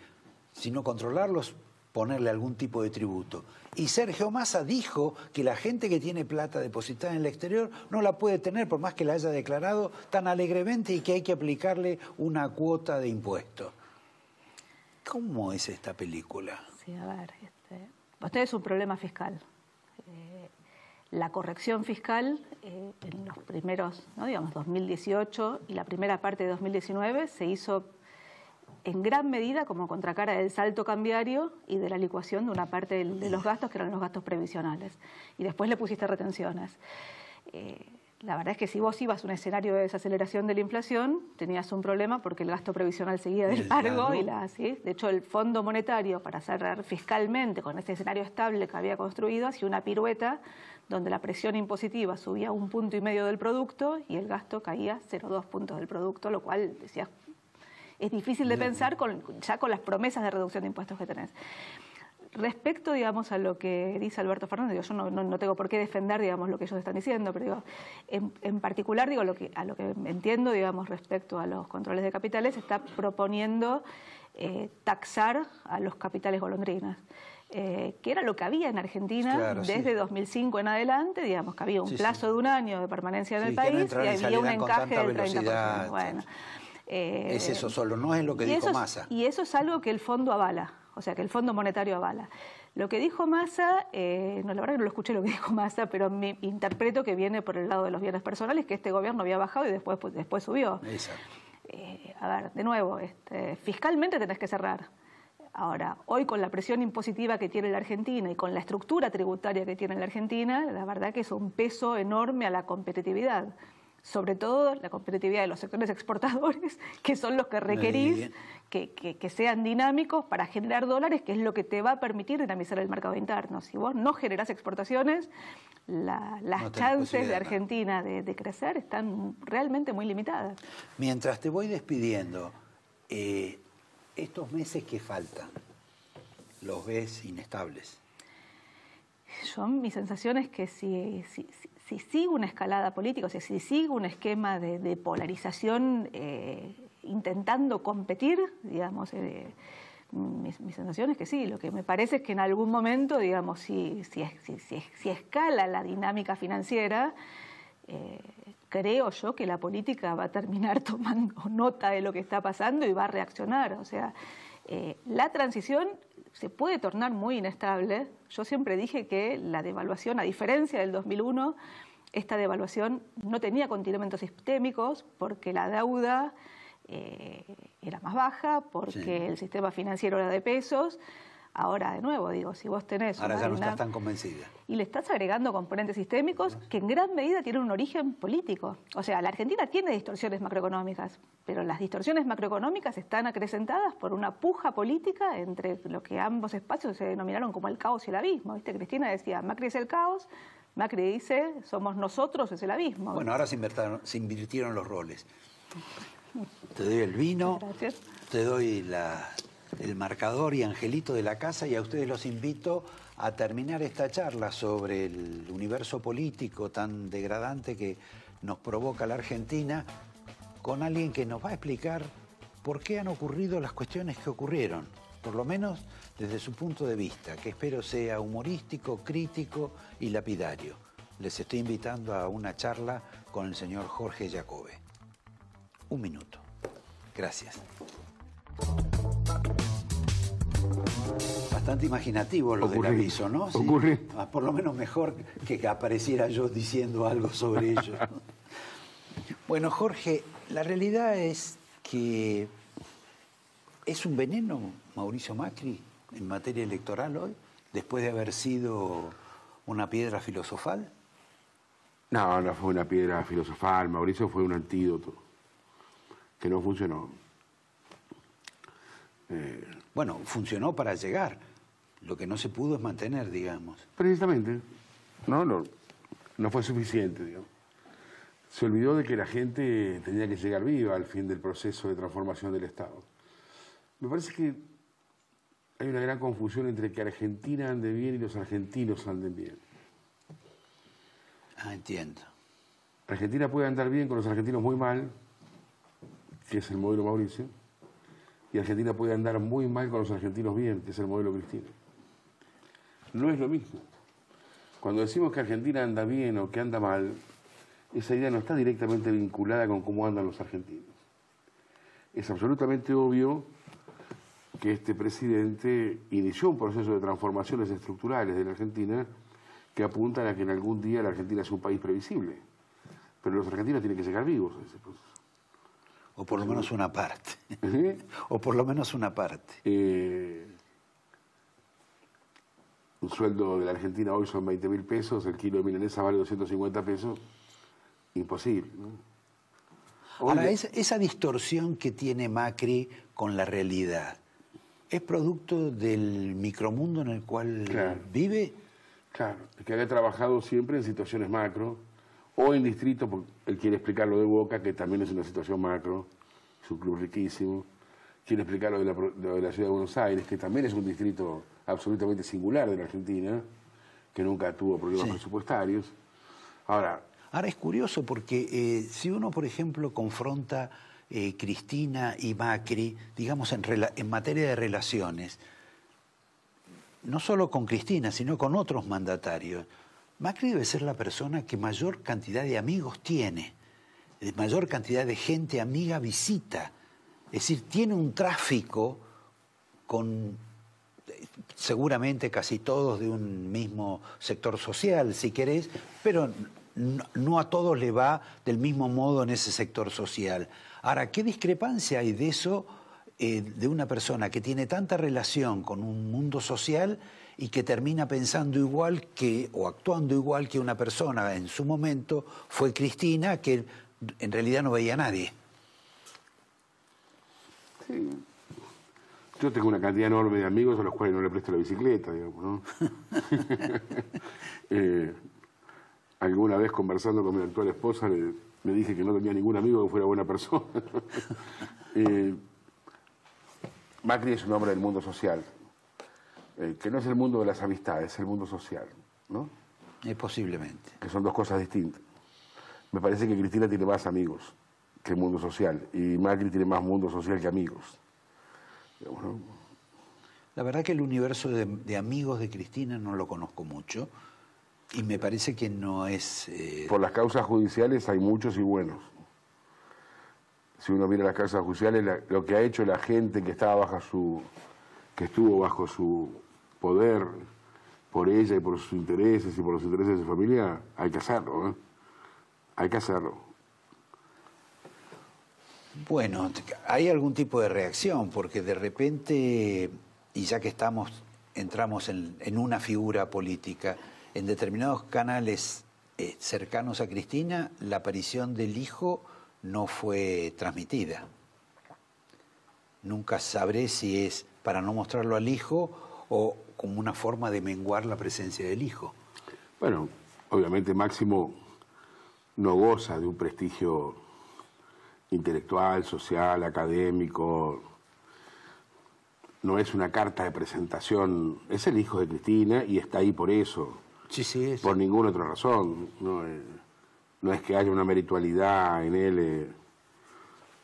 si no controlarlos, ponerle algún tipo de tributo. Y Sergio Massa dijo que la gente que tiene plata depositada en el exterior no la puede tener por más que la haya declarado tan alegremente y que hay que aplicarle una cuota de impuesto. ¿Cómo es esta película? Sí, a ver, usted es un problema fiscal. La corrección fiscal en los primeros, ¿no? digamos, 2018 y la primera parte de 2019 se hizo en gran medida como contracara del salto cambiario y de la licuación de una parte de los gastos que eran los gastos previsionales. Y después le pusiste retenciones. La verdad es que si vos ibas a un escenario de desaceleración de la inflación, tenías un problema porque el gasto previsional seguía de largo. ¿Sí? De hecho, el Fondo Monetario, para cerrar fiscalmente con ese escenario estable que había construido, hacía una pirueta donde la presión impositiva subía 1,5 puntos del producto y el gasto caía 0,2 puntos del producto, lo cual, decías, es difícil de pensar ya con las promesas de reducción de impuestos que tenés. Respecto, digamos, a lo que dice Alberto Fernández, yo no tengo por qué defender, digamos, lo que ellos están diciendo, pero digo, en particular, digo, a lo que entiendo, digamos, respecto a los controles de capitales, está proponiendo taxar a los capitales golondrinas, que era lo que había en Argentina desde 2005 en adelante, digamos, que había un plazo de un año de permanencia en el país y había un encaje del 30%. Bueno, es eso solo, no es lo que dijo Massa. Y eso es algo que el fondo avala. O sea, que el Fondo Monetario avala. Lo que dijo Massa, la verdad que no lo escuché lo que dijo Massa, pero me interpreto que viene por el lado de los bienes personales, que este gobierno había bajado y después subió. A ver, de nuevo, fiscalmente tenés que cerrar. Ahora, hoy con la presión impositiva que tiene la Argentina y con la estructura tributaria que tiene la Argentina, la verdad que es un peso enorme a la competitividad. Sobre todo la competitividad de los sectores exportadores, que son los que requerís que sean dinámicos para generar dólares, que es lo que te va a permitir dinamizar el mercado interno. Si vos no generás exportaciones, las chances de Argentina de crecer están realmente muy limitadas. Mientras te voy despidiendo, estos meses que faltan, ¿los ves inestables? Mi sensación es que si sigue una escalada política, o sea, si sigue un esquema de polarización intentando competir, digamos, mi sensación es que sí. Lo que me parece es que en algún momento, digamos, si escala la dinámica financiera, creo yo que la política va a terminar tomando nota de lo que está pasando y va a reaccionar. O sea, la transición se puede tornar muy inestable. Yo siempre dije que la devaluación, a diferencia del 2001, esta devaluación no tenía condimentos sistémicos porque la deuda era más baja, porque el sistema financiero era de pesos. Ahora, de nuevo, digo, si vos tenés... Ahora ya no estás tan convencida. Y le estás agregando componentes sistémicos que en gran medida tienen un origen político. O sea, la Argentina tiene distorsiones macroeconómicas, pero las distorsiones macroeconómicas están acrecentadas por una puja política entre lo que ambos espacios se denominaron como el caos y el abismo. ¿Viste? Cristina decía, Macri es el caos, Macri dice, somos nosotros, es el abismo. Bueno, ahora se invirtieron los roles. Te doy el vino, gracias. Te doy el marcador y Angelito de la casa, y a ustedes los invito a terminar esta charla sobre el universo político tan degradante que nos provoca la Argentina con alguien que nos va a explicar por qué han ocurrido las cuestiones que ocurrieron, por lo menos desde su punto de vista, que espero sea humorístico, crítico y lapidario. Les estoy invitando a una charla con el señor Jorge Jacobe. Un minuto. Gracias. Bastante imaginativo lo del aviso, ¿no? Sí. Ocurre. Por lo menos mejor que apareciera yo diciendo algo sobre ello. Bueno, Jorge, la realidad es que es un veneno Mauricio Macri en materia electoral hoy, después de haber sido una piedra filosofal. No, no fue una piedra filosofal. Mauricio fue un antídoto que no funcionó. Bueno, funcionó para llegar. Lo que no se pudo es mantener, digamos. Precisamente. No fue suficiente, digamos. Se olvidó de que la gente tenía que llegar viva al fin del proceso de transformación del Estado. Me parece que hay una gran confusión entre que Argentina ande bien y los argentinos anden bien. Ah, entiendo. Argentina puede andar bien con los argentinos muy mal, que es el modelo Mauricio, y Argentina puede andar muy mal con los argentinos bien, que es el modelo Cristina. No es lo mismo. Cuando decimos que Argentina anda bien o que anda mal, esa idea no está directamente vinculada con cómo andan los argentinos. Es absolutamente obvio que este presidente inició un proceso de transformaciones estructurales de la Argentina que apuntan a que en algún día la Argentina sea un país previsible. Pero los argentinos tienen que llegar vivos a ese proceso. O por lo menos una parte. O por lo menos una parte. Un sueldo de la Argentina hoy son 20.000 pesos, el kilo de milanesa vale 250 pesos. Imposible, ¿no? Ahora, esa distorsión que tiene Macri con la realidad, ¿es producto del micromundo en el cual vive? Claro, es que había trabajado siempre en situaciones macro, o en distrito, porque él quiere explicar lo de Boca, que también es una situación macro, es un club riquísimo. Quiere explicar lo de la ciudad de Buenos Aires, que también es un distrito absolutamente singular de la Argentina, que nunca tuvo problemas presupuestarios. Ahora es curioso porque si uno, por ejemplo, confronta Cristina y Macri, digamos, en materia de relaciones, no solo con Cristina, sino con otros mandatarios, Macri debe ser la persona que mayor cantidad de amigos tiene, mayor cantidad de gente amiga visita. Es decir, tiene un tráfico con seguramente casi todos de un mismo sector social, si querés, pero no a todos le va del mismo modo en ese sector social. Ahora, ¿qué discrepancia hay de eso, de una persona que tiene tanta relación con un mundo social y que termina pensando igual que, o actuando igual que una persona en su momento fue Cristina, que en realidad no veía a nadie? Sí. Yo tengo una cantidad enorme de amigos a los cuales no le presto la bicicleta, digamos, ¿no? Alguna vez conversando con mi actual esposa le dije que no tenía ningún amigo que fuera buena persona. Macri es un hombre del mundo social, que no es el mundo de las amistades, es el mundo social, ¿no? Posiblemente. Que son dos cosas distintas. Me parece que Cristina tiene más amigos que el mundo social, y Macri tiene más mundo social que amigos. Digamos, ¿no? La verdad que el universo de amigos de Cristina no lo conozco mucho, y me parece que no es... Por las causas judiciales hay muchos y buenos. Si uno mira las causas judiciales, lo que ha hecho la gente que estaba que estuvo bajo su poder por ella y por sus intereses y por los intereses de su familia, hay que hacerlo, ¿eh? Hay que hacerlo. Bueno, hay algún tipo de reacción, porque de repente, y ya que entramos en una figura política, en determinados canales cercanos a Cristina, la aparición del hijo no fue transmitida. Nunca sabré si es para no mostrarlo al hijo o como una forma de menguar la presencia del hijo. Bueno, obviamente Máximo no goza de un prestigio intelectual, social, académico. No es una carta de presentación, es el hijo de Cristina y está ahí por eso. Sí, por ninguna otra razón. No es que haya una meritualidad en él.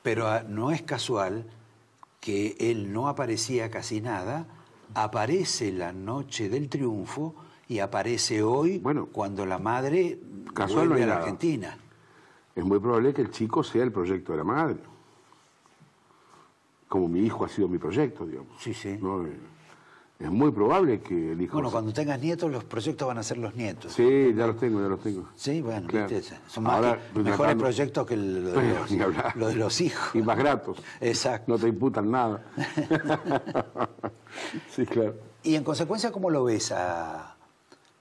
Pero no es casual que él no aparecía casi nada, aparece la noche del triunfo y aparece hoy, cuando la madre vuelve a la Argentina. Es muy probable que el chico sea el proyecto de la madre. Como mi hijo ha sido mi proyecto, digamos. Sí. ¿No? Es muy probable que el hijo... Bueno, cuando tengas nietos, los proyectos van a ser los nietos. Sí, ya los tengo. Sí, bueno, claro. Son mejores proyectos que lo de los hijos. Y más gratos. Exacto. No te imputan nada. Sí, claro. Y en consecuencia, ¿cómo lo ves?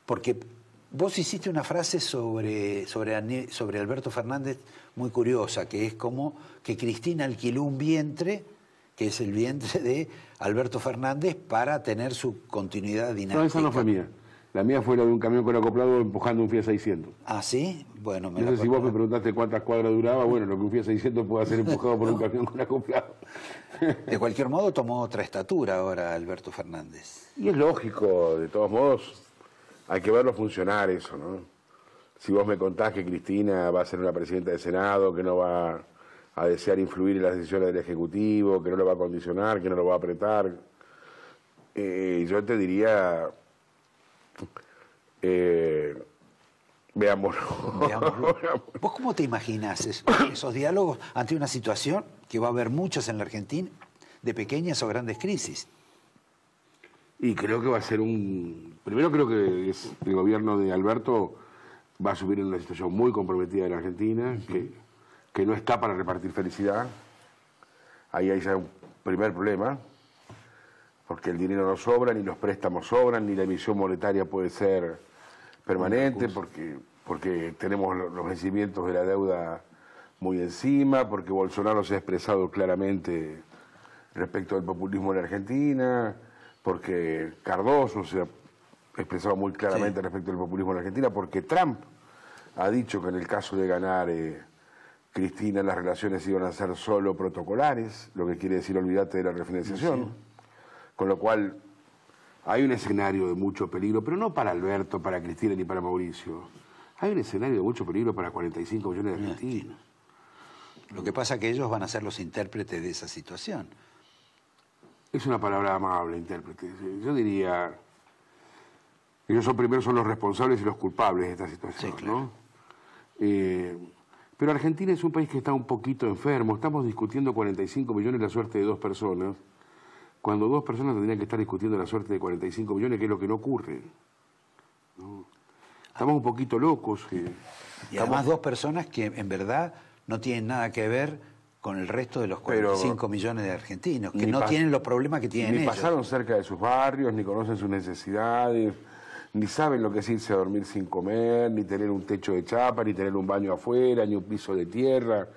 Porque vos hiciste una frase sobre Alberto Fernández muy curiosa, que es como que Cristina alquiló un vientre, que es el vientre de Alberto Fernández, para tener su continuidad dinámica. No, esa no fue mía. La mía fue la de un camión con acoplado empujando un Fiat 600. ¿Ah, sí? Bueno, no sé si vos me preguntaste cuántas cuadras duraba. Bueno, lo que un Fiat 600 puede ser empujado por un camión con acoplado. De cualquier modo, tomó otra estatura ahora Alberto Fernández. Y es lógico, de todos modos, hay que verlo funcionar eso, ¿no? Si vos me contás que Cristina va a ser una presidenta del Senado, que no va a desear influir en las decisiones del Ejecutivo, que no lo va a condicionar, que no lo va a apretar, yo te diría, veámoslo. ¿Vos cómo te imaginás esos diálogos ante una situación que va a haber muchas en la Argentina, de pequeñas o grandes crisis? Y creo que va a ser primero creo que el gobierno de Alberto va a subir en una situación muy comprometida en la Argentina, que no está para repartir felicidad, Ahí hay ya un primer problema, porque el dinero no sobra, ni los préstamos sobran, ni la emisión monetaria puede ser permanente, porque tenemos los vencimientos de la deuda muy encima, porque Bolsonaro se ha expresado claramente respecto al populismo en la Argentina, porque Cardoso se ha expresado muy claramente respecto al populismo en la Argentina, porque Trump ha dicho que en el caso de ganar Cristina las relaciones iban a ser solo protocolares, lo que quiere decir olvídate de la refinanciación, sí. Con lo cual hay un escenario de mucho peligro, pero no para Alberto, para Cristina ni para Mauricio. Hay un escenario de mucho peligro para 45 millones de argentinos. Lo que pasa es que ellos van a ser los intérpretes de esa situación. Es una palabra amable, intérprete. Yo diría, ellos son los responsables y los culpables de esta situación, sí, claro. ¿No? Pero Argentina es un país que está un poquito enfermo. Estamos discutiendo 45 millones la suerte de 2 personas, cuando 2 personas tendrían que estar discutiendo la suerte de 45 millones, que es lo que no ocurre, ¿no? Estamos un poquito locos. Y además 2 personas que en verdad no tienen nada que ver con el resto de los 45 millones de argentinos, que no tienen los problemas que tienen ellos. Ni pasaron cerca de sus barrios, ni conocen sus necesidades, ni saben lo que es irse a dormir sin comer, ni tener un techo de chapa, ni tener un baño afuera, ni un piso de tierra.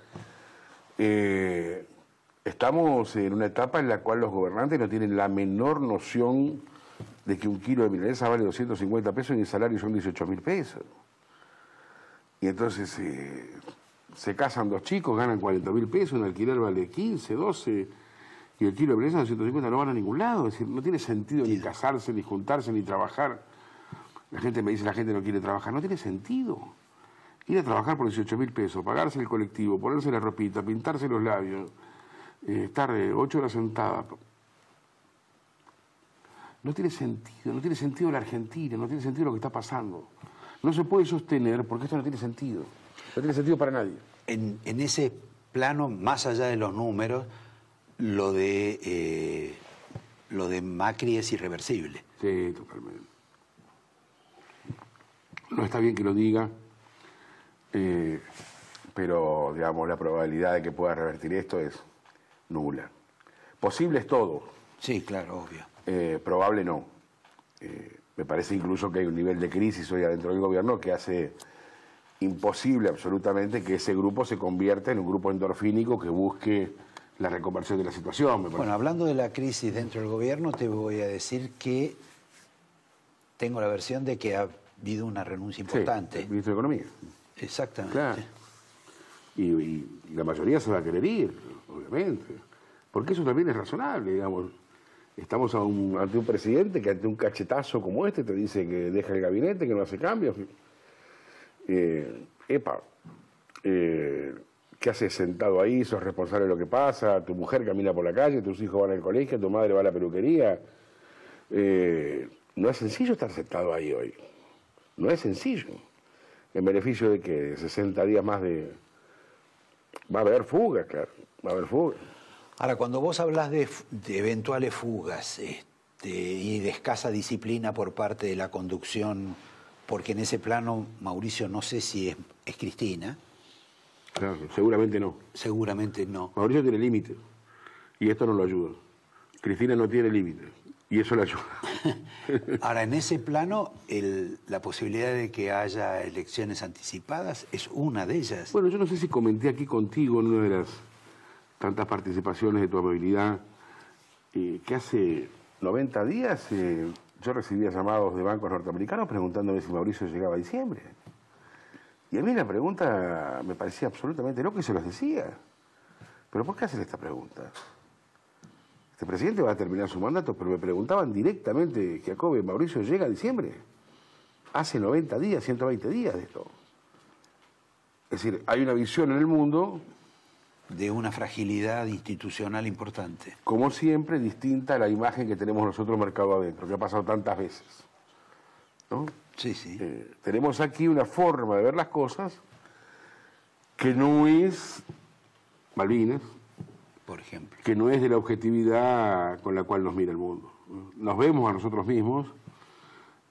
Estamos en una etapa en la cual los gobernantes no tienen la menor noción de que un kilo de milanesa vale 250 pesos y el salario son 18.000 pesos. Y entonces se casan 2 chicos, ganan 40.000 pesos, un alquiler vale 15, 12, y el kilo de milanesa de 250 no van a ningún lado. Es decir, no tiene sentido ni casarse, ni juntarse, ni trabajar. La gente me dice, la gente no quiere trabajar. No tiene sentido. Ir a trabajar por 18.000 pesos, pagarse el colectivo, ponerse la ropita, pintarse los labios, estar 8 horas sentada. No tiene sentido la Argentina, no tiene sentido lo que está pasando. No se puede sostener porque esto no tiene sentido. No tiene sentido para nadie. En ese plano, más allá de los números, lo de Macri es irreversible. Sí, totalmente. No está bien que lo diga, pero digamos la probabilidad de que pueda revertir esto es nula. Posible es todo. Sí, claro, obvio. Probable no. Me parece incluso que hay un nivel de crisis hoy adentro del gobierno que hace imposible absolutamente que ese grupo se convierta en un grupo endorfínico que busque la reconversión de la situación. Bueno, hablando de la crisis dentro del gobierno, te voy a decir que tengo la versión de que ha habido una renuncia importante. Sí, el ministro de Economía. Exactamente. Claro. Y la mayoría se va a querer ir, obviamente. Porque eso también es razonable, digamos. Estamos ante un presidente que ante un cachetazo como este te dice que deja el gabinete, que no hace cambios. ¿Qué haces sentado ahí? ¿Sos responsable de lo que pasa? Tu mujer camina por la calle, tus hijos van al colegio, tu madre va a la peluquería. No es sencillo estar sentado ahí hoy. No es sencillo. En beneficio de que 60 días más de... Va a haber fuga, claro. Va a haber fuga. Ahora, cuando vos hablas de eventuales fugas y de escasa disciplina por parte de la conducción, porque en ese plano, Mauricio, no sé si es Cristina. Claro, seguramente no. Seguramente no. Mauricio tiene límites y esto no lo ayuda. Cristina no tiene límites y eso le ayuda. Ahora, en ese plano, la posibilidad de que haya elecciones anticipadas es una de ellas. Bueno, yo no sé si comenté aquí contigo en una de las tantas participaciones de tu amabilidad, que hace 90 días yo recibía llamados de bancos norteamericanos preguntándome si Mauricio llegaba a diciembre. Y a mí la pregunta me parecía absolutamente loca y se los decía. ¿Pero por qué hacen esta pregunta? Este presidente va a terminar su mandato, pero me preguntaban directamente, Giacobbe, ¿Mauricio llega a diciembre? Hace 90 días, 120 días de esto. Es decir, hay una visión en el mundo... de una fragilidad institucional importante. Como siempre, distinta a la imagen que tenemos nosotros mercado adentro, que ha pasado tantas veces, ¿no? Sí, sí. Tenemos aquí una forma de ver las cosas que no es Malvinas, por ejemplo. Que no es de la objetividad con la cual nos mira el mundo. Nos vemos a nosotros mismos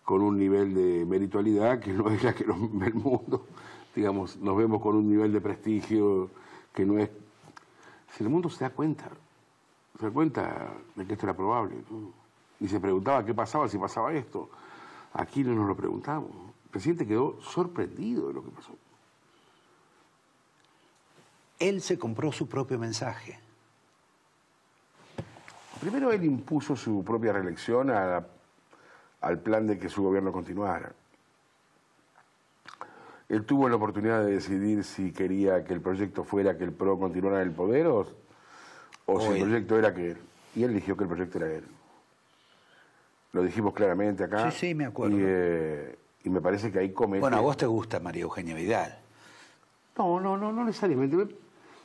con un nivel de meritualidad que no es la que nos ve el mundo. Digamos, nos vemos con un nivel de prestigio que no es... Si el mundo se da cuenta, se da cuenta de que esto era probable, ¿no? Y se preguntaba qué pasaba si pasaba esto. Aquí no nos lo preguntamos. El presidente quedó sorprendido de lo que pasó. Él se compró su propio mensaje. Primero él impuso su propia reelección al plan de que su gobierno continuara. Él tuvo la oportunidad de decidir si quería que el proyecto fuera que el PRO continuara en el poder o si el proyecto era que él. Y él eligió que el proyecto era él. Lo dijimos claramente acá. Sí, me acuerdo. Y me parece que ahí comete... Bueno, a vos te gusta María Eugenia Vidal. No necesariamente.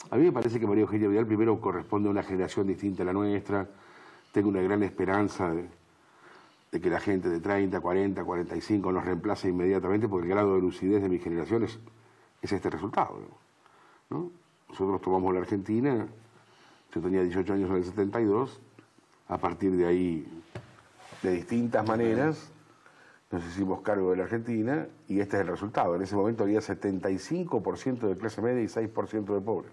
A mí me parece que María Eugenia Vidal primero corresponde a una generación distinta a la nuestra. Tengo una gran esperanza de que la gente de 30, 40, 45 nos reemplace inmediatamente, porque el grado de lucidez de mi generación es este resultado, ¿no? Nosotros tomamos la Argentina, yo tenía 18 años en el 72, a partir de ahí, de distintas maneras, nos hicimos cargo de la Argentina y este es el resultado. En ese momento había 75% de clase media y 6% de pobres.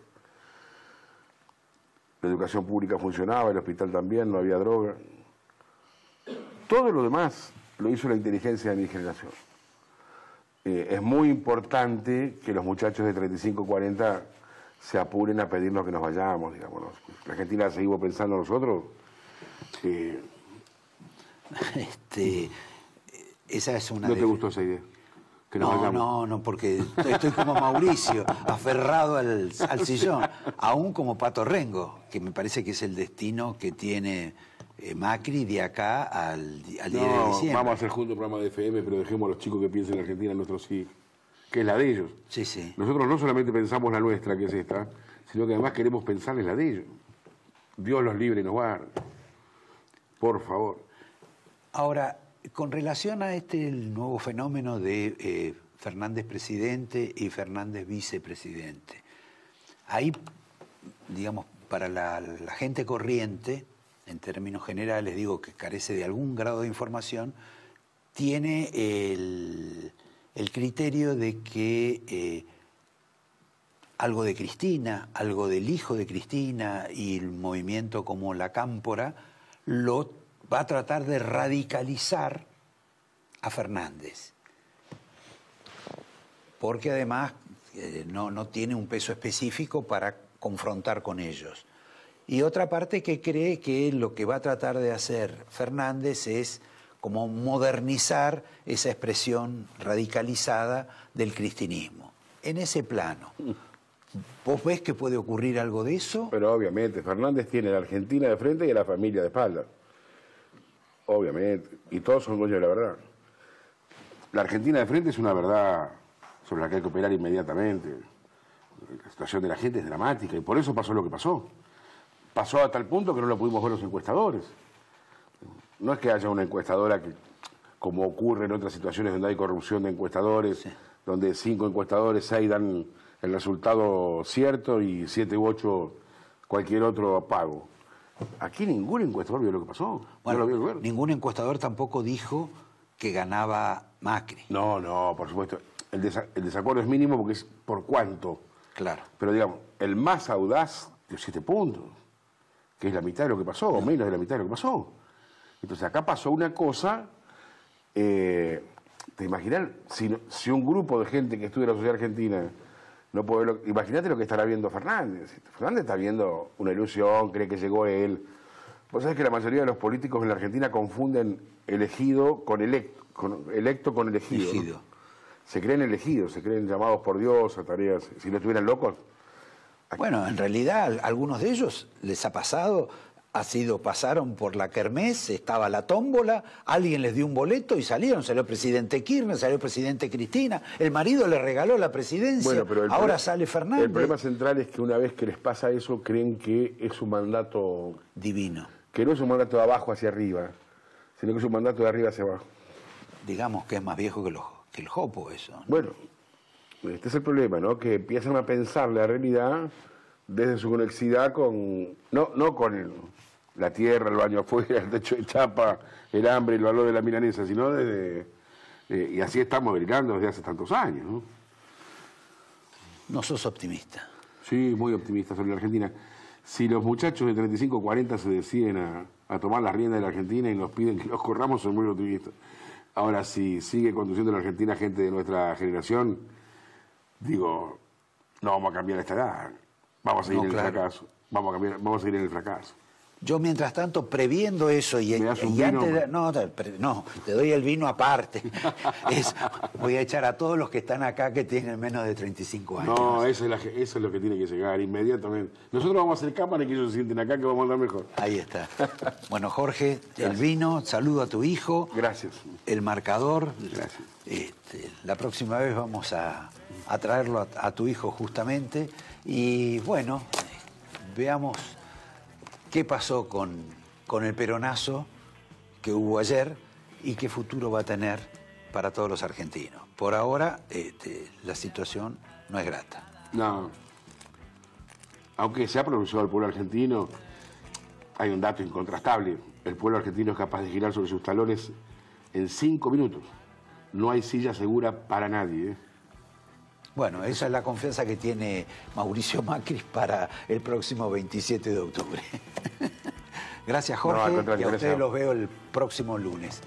La educación pública funcionaba, el hospital también, no había droga. Todo lo demás lo hizo la inteligencia de mi generación. Es muy importante que los muchachos de 35, 40 se apuren a pedirnos que nos vayamos, digamos. La Argentina seguimos pensando nosotros. Esa es una... ¿No te gustó esa idea? Que nos vayamos. No, porque estoy como Mauricio, aferrado al sillón, aún como Pato Rengo, que me parece que es el destino que tiene Macri de acá al 10 de diciembre. Vamos a hacer juntos un programa de FM, pero dejemos a los chicos que piensen en Argentina, nuestros hijos, que es la de ellos. Sí, sí. Nosotros no solamente pensamos la nuestra, que es esta, sino que además queremos pensar en la de ellos. Dios los libre y nos guarde. Por favor. Ahora, con relación a el nuevo fenómeno de Fernández presidente y Fernández vicepresidente, ahí, digamos, para la gente corriente, en términos generales, digo que carece de algún grado de información, tiene el criterio de que algo de Cristina, algo del hijo de Cristina y el movimiento como la Cámpora lo va a tratar de radicalizar a Fernández, porque además no tiene un peso específico para confrontar con ellos. Y otra parte que cree que lo que va a tratar de hacer Fernández es como modernizar esa expresión radicalizada del cristinismo. En ese plano, ¿vos ves que puede ocurrir algo de eso? Pero obviamente, Fernández tiene a la Argentina de frente y a la familia de espalda. Obviamente, y todos son dueños de la verdad. La Argentina de frente es una verdad sobre la que hay que operar inmediatamente. La situación de la gente es dramática y por eso pasó lo que pasó. Pasó a tal punto que no lo pudimos ver los encuestadores. No es que haya una encuestadora que, como ocurre en otras situaciones donde hay corrupción de encuestadores, sí, donde 5 encuestadores, 6 dan el resultado cierto y 7 u 8 cualquier otro pago. Aquí ningún encuestador vio lo que pasó. Bueno, no lo vio ver. Ningún encuestador tampoco dijo que ganaba Macri. No, por supuesto. El desacuerdo es mínimo porque es por cuánto. Claro. Pero digamos, el más audaz dio 7 puntos, que es la mitad de lo que pasó, o menos de la mitad de lo que pasó. Entonces acá pasó una cosa, ¿te imaginas? Si un grupo de gente que estudia la sociedad argentina no puede... Imagínate lo que estará viendo Fernández. Fernández está viendo una ilusión, cree que llegó él. Vos sabés que la mayoría de los políticos en la Argentina confunden elegido con electo con elegido. ¿No? Se creen elegidos, se creen llamados por Dios a tareas. Si no estuvieran locos... Bueno, en realidad, algunos de ellos les ha pasado, pasaron por la kermés, estaba la tómbola, alguien les dio un boleto y salieron. Salió el presidente Kirchner, salió el presidente Cristina, el marido le regaló la presidencia, bueno, pero ahora sale Fernández. El problema central es que una vez que les pasa eso, creen que es un mandato divino. Que no es un mandato de abajo hacia arriba, sino que es un mandato de arriba hacia abajo. Digamos que es más viejo que el Jopo eso, ¿no? Bueno, este es el problema, ¿no? Que empiezan a pensar la realidad desde su conexidad con... No con la tierra, el baño afuera, el techo de chapa, el hambre, el valor de la milanesa, sino desde... y así estamos brillando desde hace tantos años, ¿no? No sos optimista. Sí, muy optimista sobre la Argentina. Si los muchachos de 35 o 40 se deciden a tomar las riendas de la Argentina y nos piden que los corramos, son muy optimistas. Ahora, si sigue conduciendo la Argentina gente de nuestra generación, digo, no vamos a cambiar esta edad. Vamos a seguir en el fracaso. Vamos a seguir en el fracaso. Yo, mientras tanto, previendo eso y ¿Me das un antes vino? de, no, te doy el vino aparte. Voy a echar a todos los que están acá que tienen menos de 35 años. No, eso es lo que tiene que llegar inmediatamente. Nosotros vamos a hacer cámara y que ellos se sienten acá, que vamos a andar mejor. Ahí está. Bueno, Jorge, el vino, saludo a tu hijo. Gracias. El marcador. Gracias. La próxima vez vamos a traerlo a tu hijo justamente. Y bueno, veamos qué pasó con el peronazo que hubo ayer y qué futuro va a tener para todos los argentinos. Por ahora, la situación no es grata. No. Aunque se ha pronunciado el pueblo argentino, hay un dato incontrastable. El pueblo argentino es capaz de girar sobre sus talones en 5 minutos. No hay silla segura para nadie, ¿eh? Bueno, esa es la confianza que tiene Mauricio Macri para el próximo 27 de octubre. Gracias, Jorge, No, al contrario, y a ustedes gracias. los veo el próximo lunes.